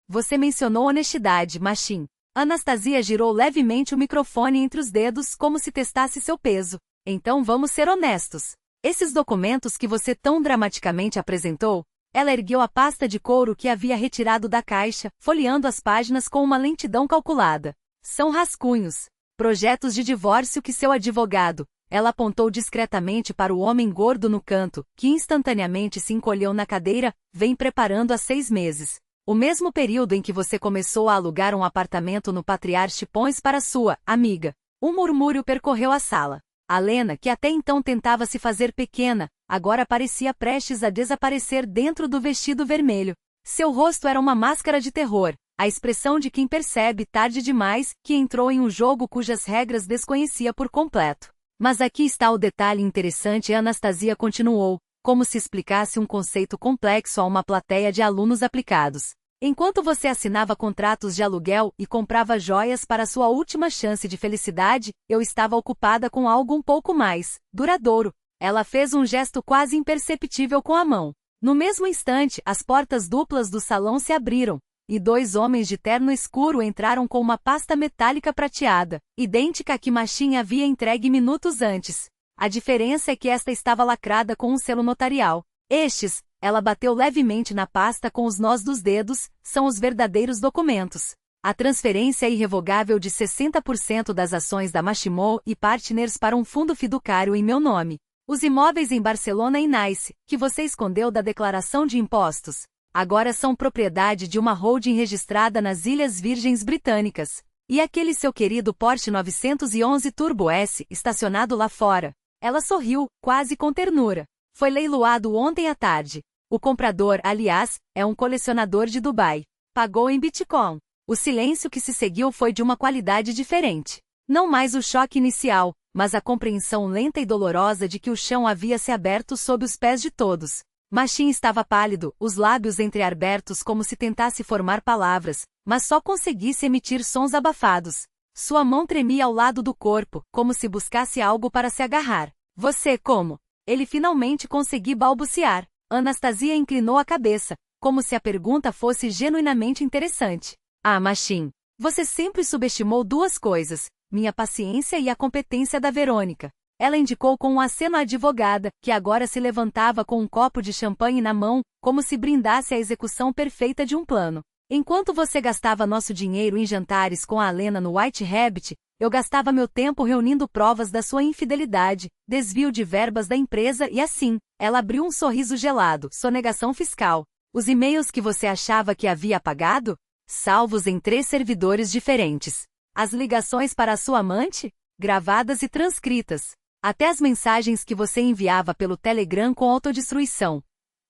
Você mencionou honestidade, Machim. Anastasia girou levemente o microfone entre os dedos como se testasse seu peso. Então vamos ser honestos. Esses documentos que você tão dramaticamente apresentou? Ela ergueu a pasta de couro que havia retirado da caixa, folheando as páginas com uma lentidão calculada. São rascunhos. Projetos de divórcio que seu advogado. Ela apontou discretamente para o homem gordo no canto, que instantaneamente se encolheu na cadeira, vem preparando há 6 meses. O mesmo período em que você começou a alugar um apartamento no Patriarche Pons para sua amiga. Um murmúrio percorreu a sala. A Lena, que até então tentava se fazer pequena, agora parecia prestes a desaparecer dentro do vestido vermelho. Seu rosto era uma máscara de terror, a expressão de quem percebe tarde demais que entrou em um jogo cujas regras desconhecia por completo. Mas aqui está o detalhe interessante, e Anastasia continuou, como se explicasse um conceito complexo a uma plateia de alunos aplicados. Enquanto você assinava contratos de aluguel e comprava joias para sua última chance de felicidade, eu estava ocupada com algo um pouco mais duradouro. Ela fez um gesto quase imperceptível com a mão. No mesmo instante, as portas duplas do salão se abriram, e 2 homens de terno escuro entraram com uma pasta metálica prateada, idêntica à que Machim havia entregue minutos antes. A diferença é que esta estava lacrada com um selo notarial. Estes, ela bateu levemente na pasta com os nós dos dedos, são os verdadeiros documentos. A transferência é irrevogável de 60% das ações da Machimou e Partners para um fundo fiduciário em meu nome. Os imóveis em Barcelona e Nice, que você escondeu da declaração de impostos, agora são propriedade de uma holding registrada nas Ilhas Virgens Britânicas. E aquele seu querido Porsche 911 Turbo S, estacionado lá fora. Ela sorriu, quase com ternura. Foi leiloado ontem à tarde. O comprador, aliás, é um colecionador de Dubai. Pagou em Bitcoin. O silêncio que se seguiu foi de uma qualidade diferente. Não mais o choque inicial, mas a compreensão lenta e dolorosa de que o chão havia se aberto sob os pés de todos. Machim estava pálido, os lábios entreabertos como se tentasse formar palavras, mas só conseguisse emitir sons abafados. Sua mão tremia ao lado do corpo, como se buscasse algo para se agarrar. Você como? Ele finalmente conseguiu balbuciar. Anastasia inclinou a cabeça, como se a pergunta fosse genuinamente interessante. Ah, Machim, você sempre subestimou 2 coisas, minha paciência e a competência da Verônica. Ela indicou com um aceno à advogada, que agora se levantava com um copo de champanhe na mão, como se brindasse a execução perfeita de um plano. Enquanto você gastava nosso dinheiro em jantares com a Lena no White Rabbit, eu gastava meu tempo reunindo provas da sua infidelidade, desvio de verbas da empresa e assim, ela abriu um sorriso gelado, sonegação fiscal. Os e-mails que você achava que havia apagado? Salvos em 3 servidores diferentes. As ligações para a sua amante? Gravadas e transcritas. Até as mensagens que você enviava pelo Telegram com autodestruição.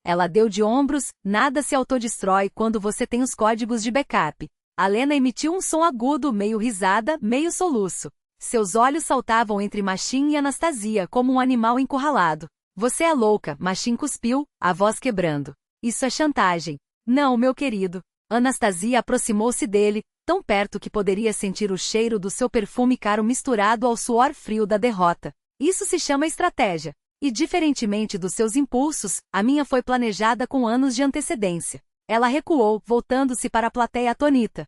Ela deu de ombros, nada se autodestrói quando você tem os códigos de backup. A Lena emitiu um som agudo, meio risada, meio soluço. Seus olhos saltavam entre Machim e Anastasia como um animal encurralado. Você é louca, Machim cuspiu, a voz quebrando. Isso é chantagem. Não, meu querido. Anastasia aproximou-se dele, tão perto que poderia sentir o cheiro do seu perfume caro misturado ao suor frio da derrota. Isso se chama estratégia. E diferentemente dos seus impulsos, a minha foi planejada com anos de antecedência. Ela recuou, voltando-se para a plateia atônita.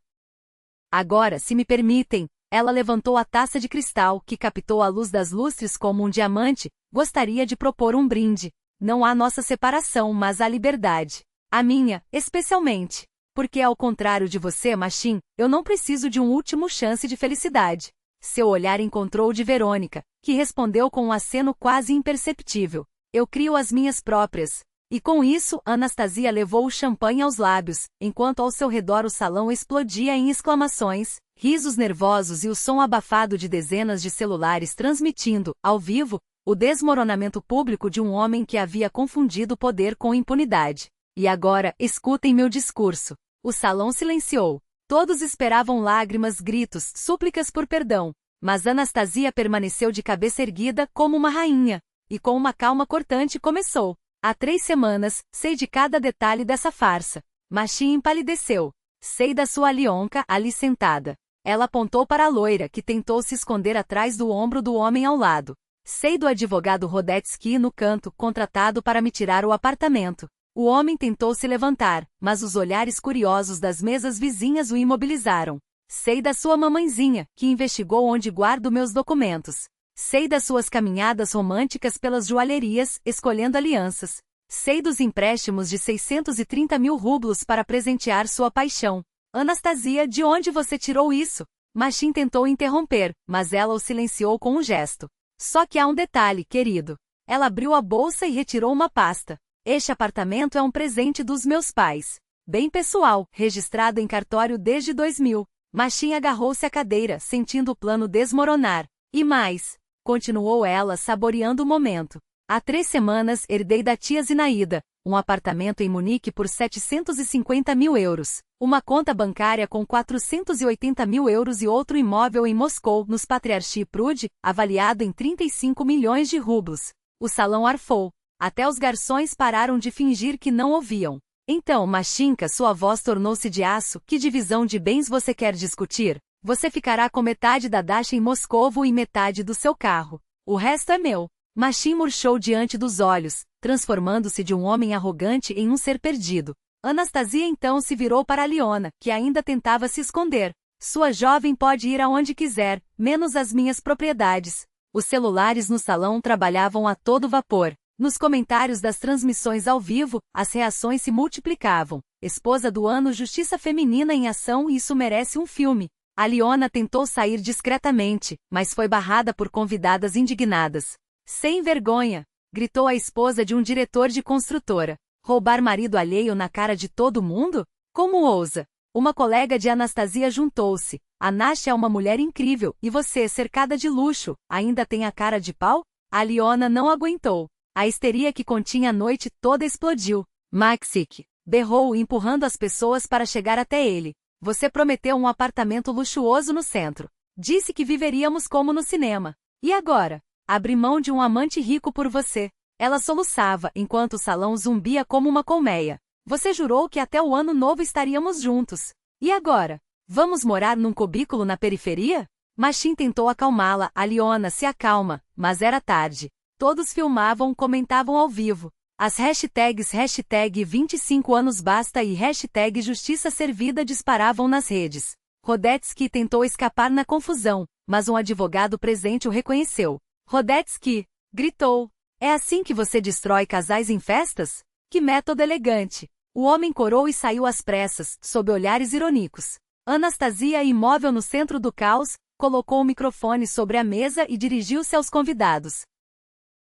Agora, se me permitem, ela levantou a taça de cristal, que captou a luz das lustres como um diamante, gostaria de propor um brinde. Não há nossa separação, mas há liberdade. A minha, especialmente. Porque ao contrário de você, Machin, eu não preciso de um último chance de felicidade. Seu olhar encontrou o de Verônica, que respondeu com um aceno quase imperceptível. Eu crio as minhas próprias. E com isso, Anastasia levou o champanhe aos lábios, enquanto ao seu redor o salão explodia em exclamações, risos nervosos e o som abafado de dezenas de celulares transmitindo, ao vivo, o desmoronamento público de um homem que havia confundido poder com impunidade. E agora, escutem meu discurso. O salão silenciou. Todos esperavam lágrimas, gritos, súplicas por perdão. Mas Anastasia permaneceu de cabeça erguida como uma rainha. E com uma calma cortante começou. Há 3 semanas, sei de cada detalhe dessa farsa. Machin empalideceu. Sei da sua Alionka ali sentada. Ela apontou para a loira que tentou se esconder atrás do ombro do homem ao lado. Sei do advogado Rodetsky no canto, contratado para me tirar o apartamento. O homem tentou se levantar, mas os olhares curiosos das mesas vizinhas o imobilizaram. Sei da sua mamãezinha, que investigou onde guardo meus documentos. Sei das suas caminhadas românticas pelas joalherias, escolhendo alianças. Sei dos empréstimos de 630 mil rublos para presentear sua paixão. Anastasia, de onde você tirou isso? Machin tentou interromper, mas ela o silenciou com um gesto. Só que há um detalhe, querido. Ela abriu a bolsa e retirou uma pasta. Este apartamento é um presente dos meus pais. Bem pessoal, registrado em cartório desde 2000. Machin agarrou-se à cadeira, sentindo o plano desmoronar. E mais, continuou ela saboreando o momento. Há 3 semanas herdei da tia Zinaída um apartamento em Munique por 750 mil euros, uma conta bancária com 480 mil euros e outro imóvel em Moscou, nos Patriarchi Prud, avaliado em 35 milhões de rublos. O salão arfou. Até os garçons pararam de fingir que não ouviam. Então, Machinka, sua voz tornou-se de aço. Que divisão de bens você quer discutir? Você ficará com metade da Dasha em Moscovo e metade do seu carro. O resto é meu. Machin murchou diante dos olhos, transformando-se de um homem arrogante em um ser perdido. Anastasia então se virou para Aliona, que ainda tentava se esconder. Sua jovem pode ir aonde quiser, menos as minhas propriedades. Os celulares no salão trabalhavam a todo vapor. Nos comentários das transmissões ao vivo, as reações se multiplicavam. Esposa do ano, justiça feminina em ação, isso merece um filme. Aliona tentou sair discretamente, mas foi barrada por convidadas indignadas. Sem vergonha! Gritou a esposa de um diretor de construtora. Roubar marido alheio na cara de todo mundo? Como ousa? Uma colega de Anastasia juntou-se. A Nasha é uma mulher incrível, e você, cercada de luxo, ainda tem a cara de pau? Aliona não aguentou. A histeria que continha a noite toda explodiu. Maxik! Berrou, empurrando as pessoas para chegar até ele. Você prometeu um apartamento luxuoso no centro. Disse que viveríamos como no cinema. E agora? Abri mão de um amante rico por você. Ela soluçava, enquanto o salão zumbia como uma colmeia. Você jurou que até o ano novo estaríamos juntos. E agora? Vamos morar num cubículo na periferia? Machin tentou acalmá-la. Aliona, se acalma, mas era tarde. Todos filmavam, comentavam ao vivo. As hashtags hashtag 25 anos basta e hashtag justiça servida disparavam nas redes. Rodetsky tentou escapar na confusão, mas um advogado presente o reconheceu. Rodetsky! Gritou. É assim que você destrói casais em festas? Que método elegante! O homem corou e saiu às pressas, sob olhares irônicos. Anastasia, imóvel no centro do caos, colocou o microfone sobre a mesa e dirigiu-se aos convidados.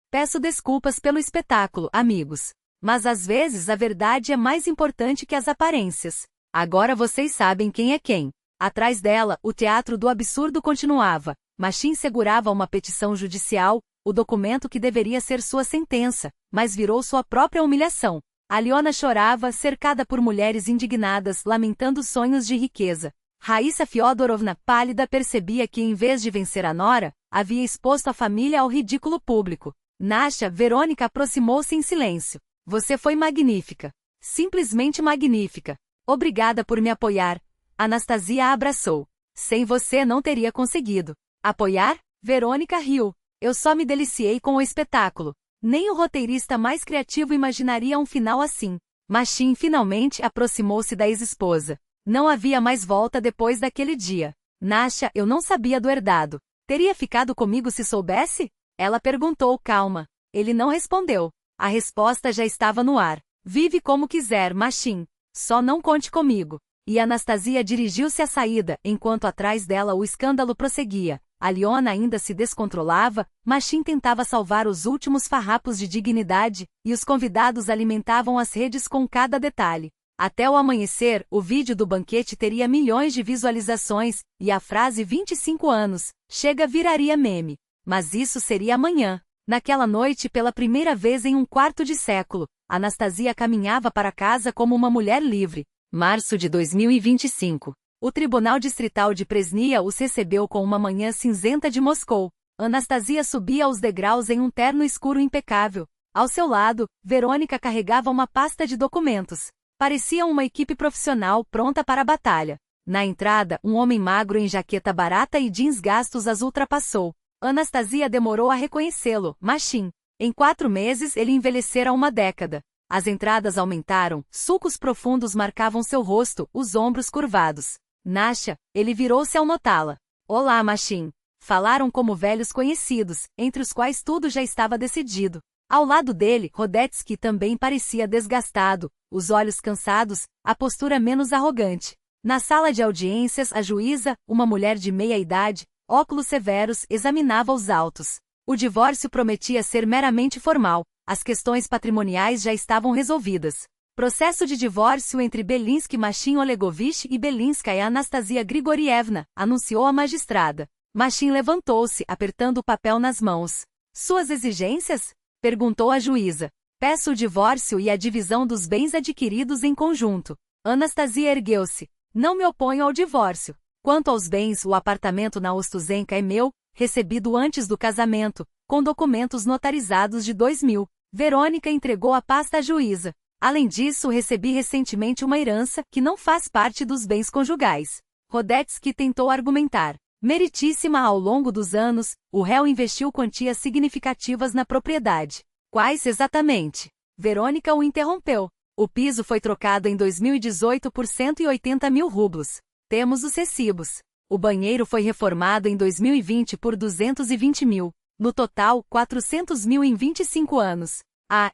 Peço desculpas pelo espetáculo, amigos. Mas às vezes a verdade é mais importante que as aparências. Agora vocês sabem quem é quem. Atrás dela, o teatro do absurdo continuava. Machin segurava uma petição judicial, o documento que deveria ser sua sentença, mas virou sua própria humilhação. Aliona chorava, cercada por mulheres indignadas, lamentando sonhos de riqueza. Raíssa Fiodorovna, pálida, percebia que em vez de vencer a nora, havia exposto a família ao ridículo público. Nasha, Verônica aproximou-se em silêncio. Você foi magnífica. Simplesmente magnífica. Obrigada por me apoiar. Anastasia a abraçou. Sem você não teria conseguido. Apoiar? Verônica riu. Eu só me deliciei com o espetáculo. Nem o roteirista mais criativo imaginaria um final assim. Machin finalmente aproximou-se da ex-esposa. Não havia mais volta depois daquele dia. Nasha, eu não sabia do herdado. Teria ficado comigo se soubesse? Ela perguntou calma. Ele não respondeu. A resposta já estava no ar. Vive como quiser, Machin. Só não conte comigo. E Anastasia dirigiu-se à saída, enquanto atrás dela o escândalo prosseguia. Aliona ainda se descontrolava, Machin tentava salvar os últimos farrapos de dignidade, e os convidados alimentavam as redes com cada detalhe. Até o amanhecer, o vídeo do banquete teria milhões de visualizações, e a frase 25 anos, chega viraria meme. Mas isso seria amanhã. Naquela noite, pela primeira vez em um quarto de século, Anastasia caminhava para casa como uma mulher livre. Março de 2025. O Tribunal Distrital de Presnia os recebeu com uma manhã cinzenta de Moscou. Anastasia subia os degraus em um terno escuro impecável. Ao seu lado, Verônica carregava uma pasta de documentos. Parecia uma equipe profissional pronta para a batalha. Na entrada, um homem magro em jaqueta barata e jeans gastos as ultrapassou. Anastasia demorou a reconhecê-lo, Machin. Em 4 meses ele envelhecera uma década. As entradas aumentaram, sulcos profundos marcavam seu rosto, os ombros curvados. Nasha, ele virou-se ao notá-la. Olá, Machin. Falaram como velhos conhecidos, entre os quais tudo já estava decidido. Ao lado dele, Rodetsky também parecia desgastado, os olhos cansados, a postura menos arrogante. Na sala de audiências, a juíza, uma mulher de meia idade, óculos severos, examinava os autos. O divórcio prometia ser meramente formal, as questões patrimoniais já estavam resolvidas. Processo de divórcio entre Belinsky Machin Olegovich e Belinskaya Anastasia Grigorievna, anunciou a magistrada. Machin levantou-se, apertando o papel nas mãos. Suas exigências? Perguntou a juíza. Peço o divórcio e a divisão dos bens adquiridos em conjunto. Anastasia ergueu-se. Não me oponho ao divórcio. Quanto aos bens, o apartamento na Ostuzenka é meu, recebido antes do casamento, com documentos notarizados de 2000. Verônica entregou a pasta à juíza. Além disso, recebi recentemente uma herança que não faz parte dos bens conjugais. Rodetsky tentou argumentar. Meritíssima ao longo dos anos, o réu investiu quantias significativas na propriedade. Quais exatamente? Verônica o interrompeu. O piso foi trocado em 2018 por 180 mil rublos. Temos os recibos. O banheiro foi reformado em 2020 por 220 mil. No total, 400 mil em 25 anos.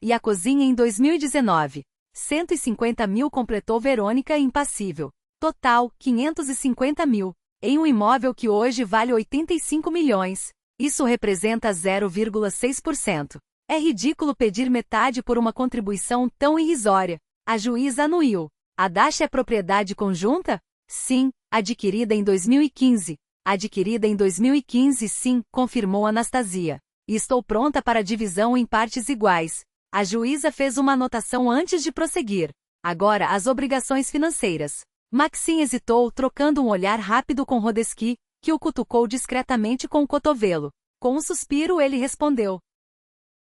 E a cozinha em 2019. 150 mil completou Verônica impassível. Total, 550 mil. Em um imóvel que hoje vale 85 milhões. Isso representa 0,6%. É ridículo pedir metade por uma contribuição tão irrisória. A juíza anuiu. A Dasha é propriedade conjunta? Sim, adquirida em 2015. Adquirida em 2015, sim, confirmou Anastasia. E estou pronta para divisão em partes iguais. A juíza fez uma anotação antes de prosseguir. Agora as obrigações financeiras. Maxim hesitou, trocando um olhar rápido com Rodetsky, que o cutucou discretamente com o cotovelo. Com um suspiro ele respondeu.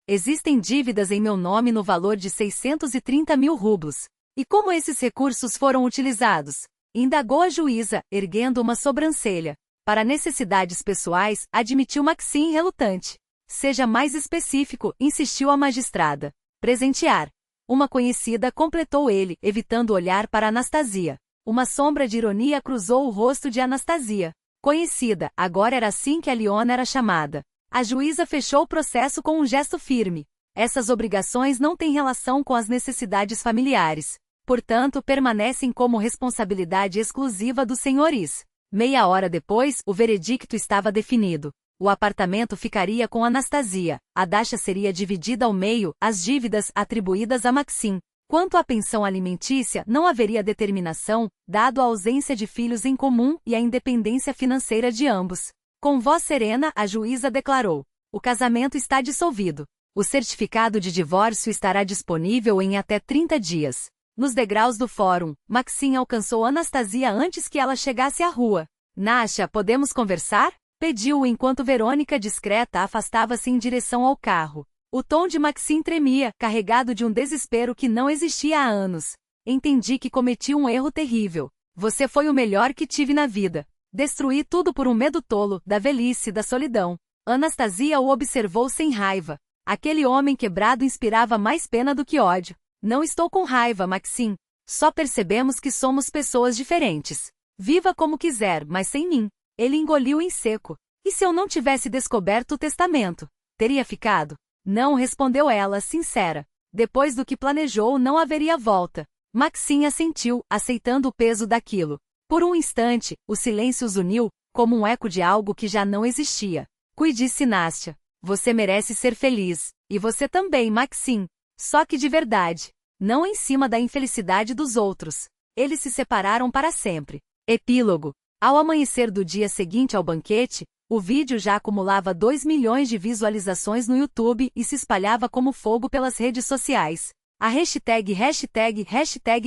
Existem dívidas em meu nome no valor de 630 mil rublos. E como esses recursos foram utilizados? Indagou a juíza, erguendo uma sobrancelha. Para necessidades pessoais, admitiu Maxim relutante. Seja mais específico, insistiu a magistrada. Presentear. Uma conhecida completou ele, evitando olhar para Anastasia. Uma sombra de ironia cruzou o rosto de Anastasia. Conhecida, agora era assim que a Aliona era chamada. A juíza fechou o processo com um gesto firme. Essas obrigações não têm relação com as necessidades familiares. Portanto, permanecem como responsabilidade exclusiva dos senhores. Meia hora depois, o veredicto estava definido. O apartamento ficaria com Anastasia. A Dasha seria dividida ao meio, as dívidas atribuídas a Maxim. Quanto à pensão alimentícia, não haveria determinação, dado a ausência de filhos em comum e a independência financeira de ambos. Com voz serena, a juíza declarou: o casamento está dissolvido. O certificado de divórcio estará disponível em até 30 dias. Nos degraus do fórum, Maxim alcançou Anastasia antes que ela chegasse à rua. Nasha, podemos conversar? Pediu enquanto Verônica discreta afastava-se em direção ao carro. O tom de Maxim tremia, carregado de um desespero que não existia há anos. Entendi que cometi um erro terrível. Você foi o melhor que tive na vida. Destruí tudo por um medo tolo, da velhice, da solidão. Anastasia o observou sem raiva. Aquele homem quebrado inspirava mais pena do que ódio. Não estou com raiva, Maxim. Só percebemos que somos pessoas diferentes. Viva como quiser, mas sem mim. Ele engoliu em seco. E se eu não tivesse descoberto o testamento? Teria ficado? Não, respondeu ela, sincera. Depois do que planejou, não haveria volta. Maxine assentiu, aceitando o peso daquilo. Por um instante, o silêncio os uniu, como um eco de algo que já não existia. Disse Nastya. Você merece ser feliz. E você também, Maxine. Só que de verdade. Não em cima da infelicidade dos outros. Eles se separaram para sempre. Epílogo. Ao amanhecer do dia seguinte ao banquete, o vídeo já acumulava 2 milhões de visualizações no YouTube e se espalhava como fogo pelas redes sociais. A hashtag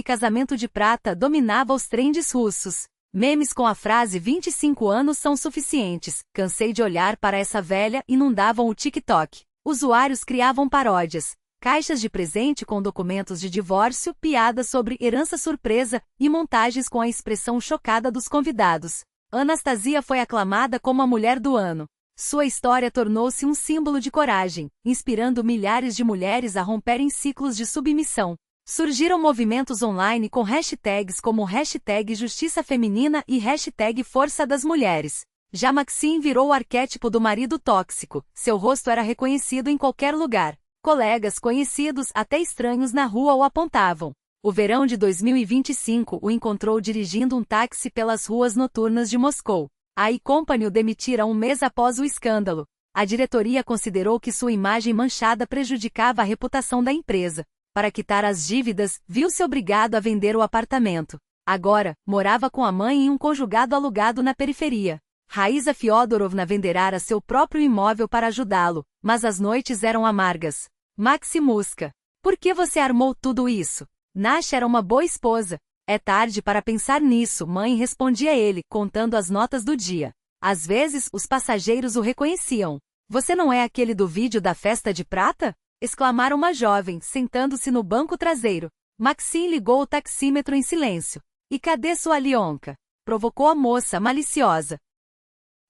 casamento de prata dominava os trends russos. Memes com a frase 25 anos são suficientes, cansei de olhar para essa velha, inundavam o TikTok. Usuários criavam paródias, caixas de presente com documentos de divórcio, piadas sobre herança surpresa e montagens com a expressão chocada dos convidados. Anastasia foi aclamada como a mulher do ano. Sua história tornou-se um símbolo de coragem, inspirando milhares de mulheres a romperem ciclos de submissão. Surgiram movimentos online com hashtags como hashtag Justiça Feminina e hashtag Força das Mulheres. Já Maxine virou o arquétipo do marido tóxico, seu rosto era reconhecido em qualquer lugar. Colegas, conhecidos, até estranhos na rua o apontavam. O verão de 2025 o encontrou dirigindo um táxi pelas ruas noturnas de Moscou. A iCompany o demitira um mês após o escândalo. A diretoria considerou que sua imagem manchada prejudicava a reputação da empresa. Para quitar as dívidas, viu-se obrigado a vender o apartamento. Agora, morava com a mãe em um conjugado alugado na periferia. Raíza Fyodorovna venderara seu próprio imóvel para ajudá-lo, mas as noites eram amargas. Maximuska. Por que você armou tudo isso? Nasha era uma boa esposa. É tarde para pensar nisso, mãe, respondia ele, contando as notas do dia. Às vezes, os passageiros o reconheciam. Você não é aquele do vídeo da festa de prata? Exclamara uma jovem, sentando-se no banco traseiro. Maxine ligou o taxímetro em silêncio. E cadê sua Alionka? Provocou a moça, maliciosa.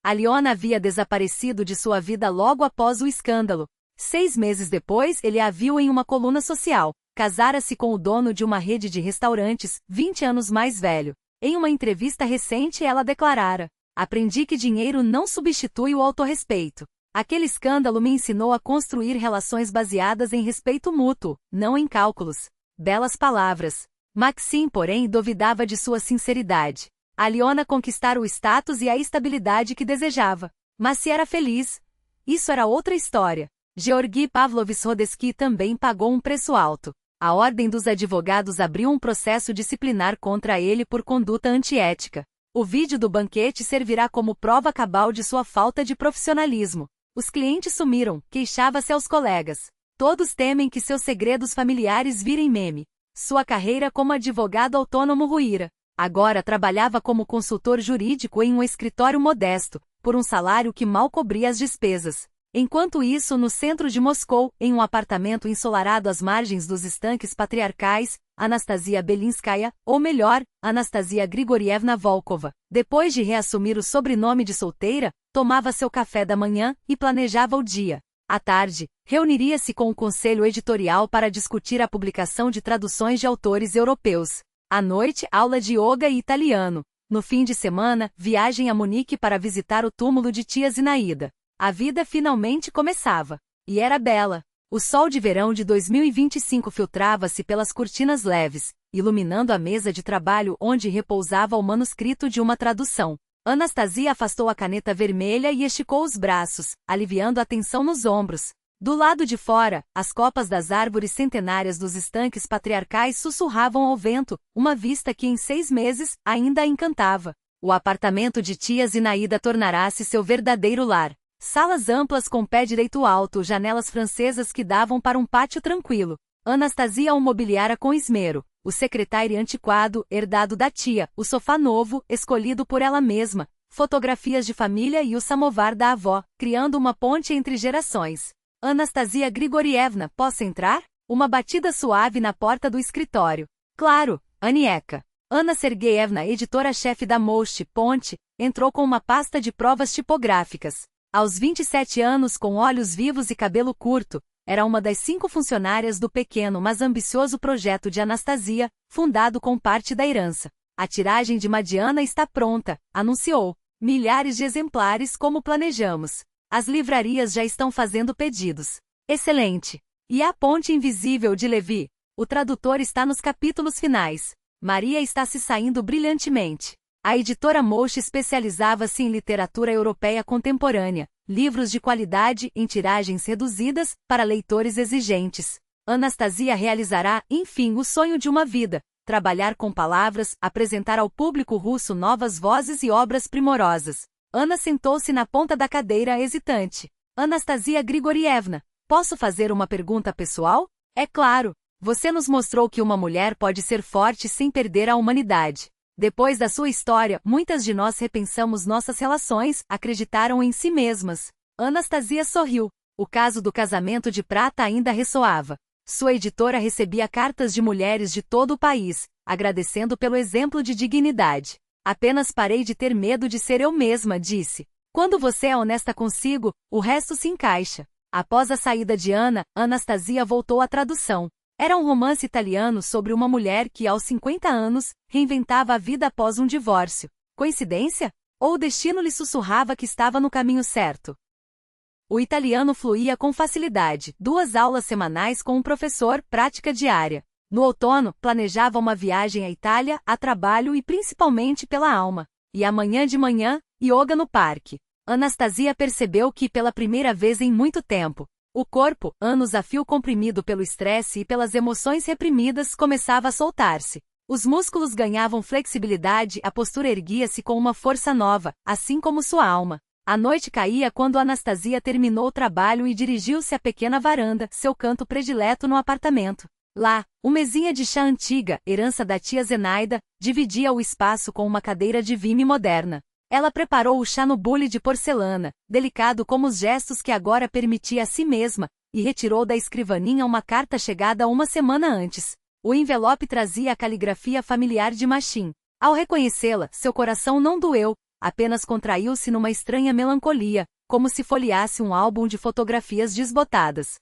Aliona havia desaparecido de sua vida logo após o escândalo. 6 meses depois, ele a viu em uma coluna social. Casara-se com o dono de uma rede de restaurantes, 20 anos mais velho. Em uma entrevista recente, ela declarara: aprendi que dinheiro não substitui o autorrespeito. Aquele escândalo me ensinou a construir relações baseadas em respeito mútuo, não em cálculos. Belas palavras. Maxine, porém, duvidava de sua sinceridade. Aliona conquistara o status e a estabilidade que desejava. Mas se era feliz? Isso era outra história. Georgi Pavlovich Rodesky também pagou um preço alto. A Ordem dos Advogados abriu um processo disciplinar contra ele por conduta antiética. O vídeo do banquete servirá como prova cabal de sua falta de profissionalismo. Os clientes sumiram, queixava-se aos colegas. Todos temem que seus segredos familiares virem meme. Sua carreira como advogado autônomo ruíra. Agora trabalhava como consultor jurídico em um escritório modesto, por um salário que mal cobria as despesas. Enquanto isso, no centro de Moscou, em um apartamento ensolarado às margens dos estanques patriarcais, Anastasia Belinskaya, ou melhor, Anastasia Grigorievna Volkova, depois de reassumir o sobrenome de solteira, tomava seu café da manhã e planejava o dia. À tarde, reuniria-se com o conselho editorial para discutir a publicação de traduções de autores europeus. À noite, aula de yoga e italiano. No fim de semana, viagem a Munique para visitar o túmulo de tia Zinaída. A vida finalmente começava. E era bela. O sol de verão de 2025 filtrava-se pelas cortinas leves, iluminando a mesa de trabalho onde repousava o manuscrito de uma tradução. Anastasia afastou a caneta vermelha e esticou os braços, aliviando a tensão nos ombros. Do lado de fora, as copas das árvores centenárias dos estanques patriarcais sussurravam ao vento, uma vista que em 6 meses ainda a encantava. O apartamento de tia Zinaída tornará-se seu verdadeiro lar. Salas amplas com pé direito alto, janelas francesas que davam para um pátio tranquilo. Anastasia o mobiliara com esmero. O secretário antiquado, herdado da tia, o sofá novo, escolhido por ela mesma, fotografias de família e o samovar da avó, criando uma ponte entre gerações. Anastasia Grigorievna, posso entrar? Uma batida suave na porta do escritório. Claro, Anieka. Ana Sergeyevna, editora-chefe da Most, Ponte, entrou com uma pasta de provas tipográficas. Aos 27 anos, com olhos vivos e cabelo curto, era uma das 5 funcionárias do pequeno mas ambicioso projeto de Anastasia, fundado com parte da herança. A tiragem de Madiana está pronta, anunciou. Milhares de exemplares como planejamos. As livrarias já estão fazendo pedidos. Excelente! E a ponte invisível de Levi? O tradutor está nos capítulos finais. Maria está se saindo brilhantemente. A editora Mouche especializava-se em literatura europeia contemporânea, livros de qualidade em tiragens reduzidas, para leitores exigentes. Anastasia realizará, enfim, o sonho de uma vida: trabalhar com palavras, apresentar ao público russo novas vozes e obras primorosas. Ana sentou-se na ponta da cadeira hesitante. Anastasia Grigorievna, posso fazer uma pergunta pessoal? É claro. Você nos mostrou que uma mulher pode ser forte sem perder a humanidade. Depois da sua história, muitas de nós repensamos nossas relações, acreditaram em si mesmas. Anastasia sorriu. O caso do casamento de prata ainda ressoava. Sua editora recebia cartas de mulheres de todo o país, agradecendo pelo exemplo de dignidade. Apenas parei de ter medo de ser eu mesma, disse. Quando você é honesta consigo, o resto se encaixa. Após a saída de Ana, Anastasia voltou à tradução. Era um romance italiano sobre uma mulher que, aos 50 anos, reinventava a vida após um divórcio. Coincidência? Ou o destino lhe sussurrava que estava no caminho certo? O italiano fluía com facilidade, 2 aulas semanais com um professor, prática diária. No outono, planejava uma viagem à Itália, a trabalho e principalmente pela alma. E amanhã de manhã, yoga no parque. Anastasia percebeu que, pela primeira vez em muito tempo, o corpo, anos a fio comprimido pelo estresse e pelas emoções reprimidas, começava a soltar-se. Os músculos ganhavam flexibilidade, a postura erguia-se com uma força nova, assim como sua alma. A noite caía quando Anastasia terminou o trabalho e dirigiu-se à pequena varanda, seu canto predileto no apartamento. Lá, uma mesinha de chá antiga, herança da tia Zenaida, dividia o espaço com uma cadeira de vime moderna. Ela preparou o chá no bule de porcelana, delicado como os gestos que agora permitia a si mesma, e retirou da escrivaninha uma carta chegada 1 semana antes. O envelope trazia a caligrafia familiar de Machim. Ao reconhecê-la, seu coração não doeu, apenas contraiu-se numa estranha melancolia, como se folheasse um álbum de fotografias desbotadas.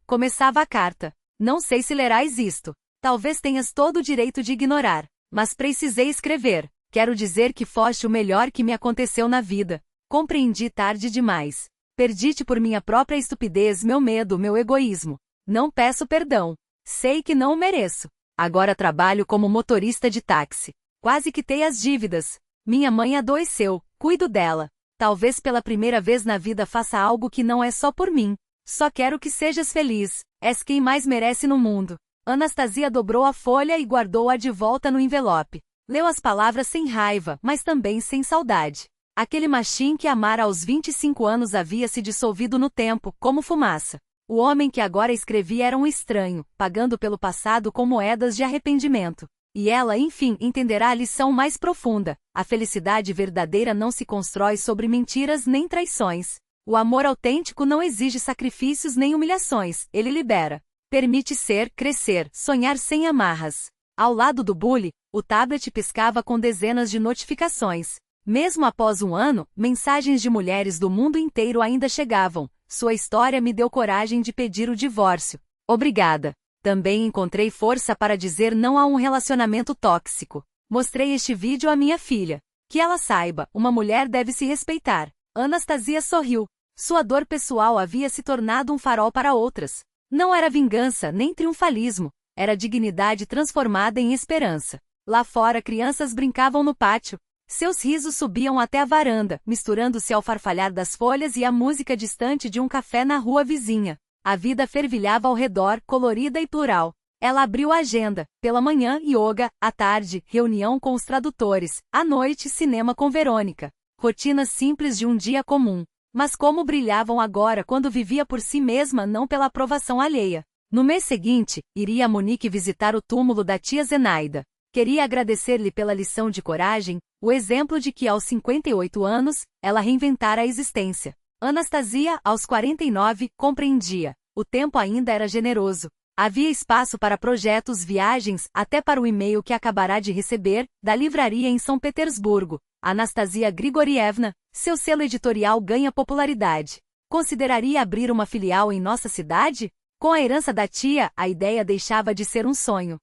Começava a carta. Não sei se lerás isto. Talvez tenhas todo o direito de ignorar, mas precisei escrever. Quero dizer que foste o melhor que me aconteceu na vida. Compreendi tarde demais. Perdi-te por minha própria estupidez, meu medo, meu egoísmo. Não peço perdão. Sei que não o mereço. Agora trabalho como motorista de táxi. Quase quitei as dívidas. Minha mãe adoeceu, cuido dela. Talvez pela primeira vez na vida faça algo que não é só por mim. Só quero que sejas feliz. És quem mais merece no mundo. Anastasia dobrou a folha e guardou-a de volta no envelope. Leu as palavras sem raiva, mas também sem saudade. Aquele Machim que amara aos 25 anos havia se dissolvido no tempo, como fumaça. O homem que agora escrevia era um estranho, pagando pelo passado com moedas de arrependimento. E ela, enfim, entenderá a lição mais profunda. A felicidade verdadeira não se constrói sobre mentiras nem traições. O amor autêntico não exige sacrifícios nem humilhações, ele libera. Permite ser, crescer, sonhar sem amarras. Ao lado do bule, o tablet piscava com dezenas de notificações. Mesmo após 1 ano, mensagens de mulheres do mundo inteiro ainda chegavam. Sua história me deu coragem de pedir o divórcio. Obrigada. Também encontrei força para dizer não a um relacionamento tóxico. Mostrei este vídeo à minha filha. Que ela saiba, uma mulher deve se respeitar. Anastasia sorriu. Sua dor pessoal havia se tornado um farol para outras. Não era vingança nem triunfalismo. Era dignidade transformada em esperança. Lá fora crianças brincavam no pátio. Seus risos subiam até a varanda, misturando-se ao farfalhar das folhas e à música distante de um café na rua vizinha. A vida fervilhava ao redor, colorida e plural. Ela abriu a agenda. Pela manhã, yoga, à tarde, reunião com os tradutores, à noite, cinema com Verônica. Rotinas simples de um dia comum. Mas como brilhavam agora quando vivia por si mesma, não pela aprovação alheia. No mês seguinte, iria a Munique visitar o túmulo da tia Zenaida. Queria agradecer-lhe pela lição de coragem, o exemplo de que aos 58 anos, ela reinventara a existência. Anastasia, aos 49, compreendia. O tempo ainda era generoso. Havia espaço para projetos, viagens, até para o e-mail que acabará de receber, da livraria em São Petersburgo. Anastasia Grigorievna, seu selo editorial ganha popularidade. Consideraria abrir uma filial em nossa cidade? Com a herança da tia, a ideia deixava de ser um sonho.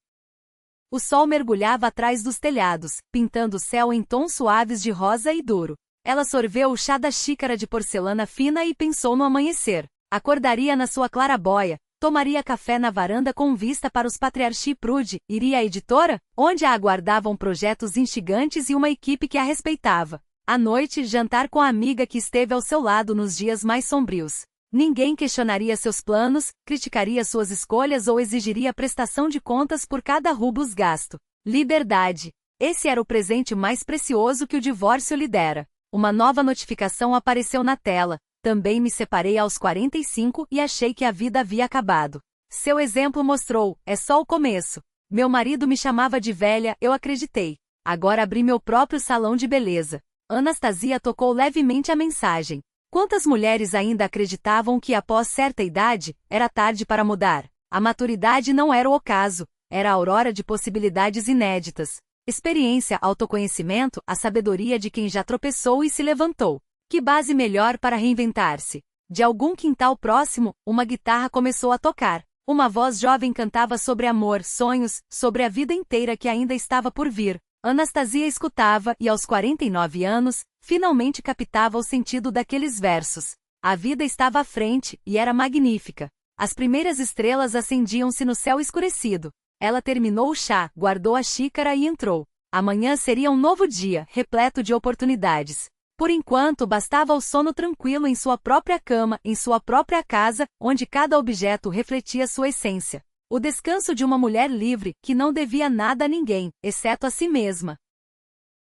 O sol mergulhava atrás dos telhados, pintando o céu em tons suaves de rosa e duro. Ela sorveu o chá da xícara de porcelana fina e pensou no amanhecer. Acordaria na sua claraboia, Tomaria café na varanda com vista para os Patriarchi Prude, iria à editora, onde a aguardavam projetos instigantes e uma equipe que a respeitava. À noite, jantar com a amiga que esteve ao seu lado nos dias mais sombrios. Ninguém questionaria seus planos, criticaria suas escolhas ou exigiria prestação de contas por cada rublos gasto. Liberdade. Esse era o presente mais precioso que o divórcio lhe dera. Uma nova notificação apareceu na tela. Também me separei aos 45 e achei que a vida havia acabado. Seu exemplo mostrou, é só o começo. Meu marido me chamava de velha, eu acreditei. Agora abri meu próprio salão de beleza. Anastasia tocou levemente a mensagem. Quantas mulheres ainda acreditavam que após certa idade, era tarde para mudar? A maturidade não era o ocaso, era a aurora de possibilidades inéditas. Experiência, autoconhecimento, a sabedoria de quem já tropeçou e se levantou. Que base melhor para reinventar-se? De algum quintal próximo, uma guitarra começou a tocar. Uma voz jovem cantava sobre amor, sonhos, sobre a vida inteira que ainda estava por vir. Anastasia escutava e aos 49 anos, finalmente captava o sentido daqueles versos. A vida estava à frente, e era magnífica. As primeiras estrelas acendiam-se no céu escurecido. Ela terminou o chá, guardou a xícara e entrou. Amanhã seria um novo dia, repleto de oportunidades. Por enquanto, bastava o sono tranquilo em sua própria cama, em sua própria casa, onde cada objeto refletia sua essência. O descanso de uma mulher livre, que não devia nada a ninguém, exceto a si mesma.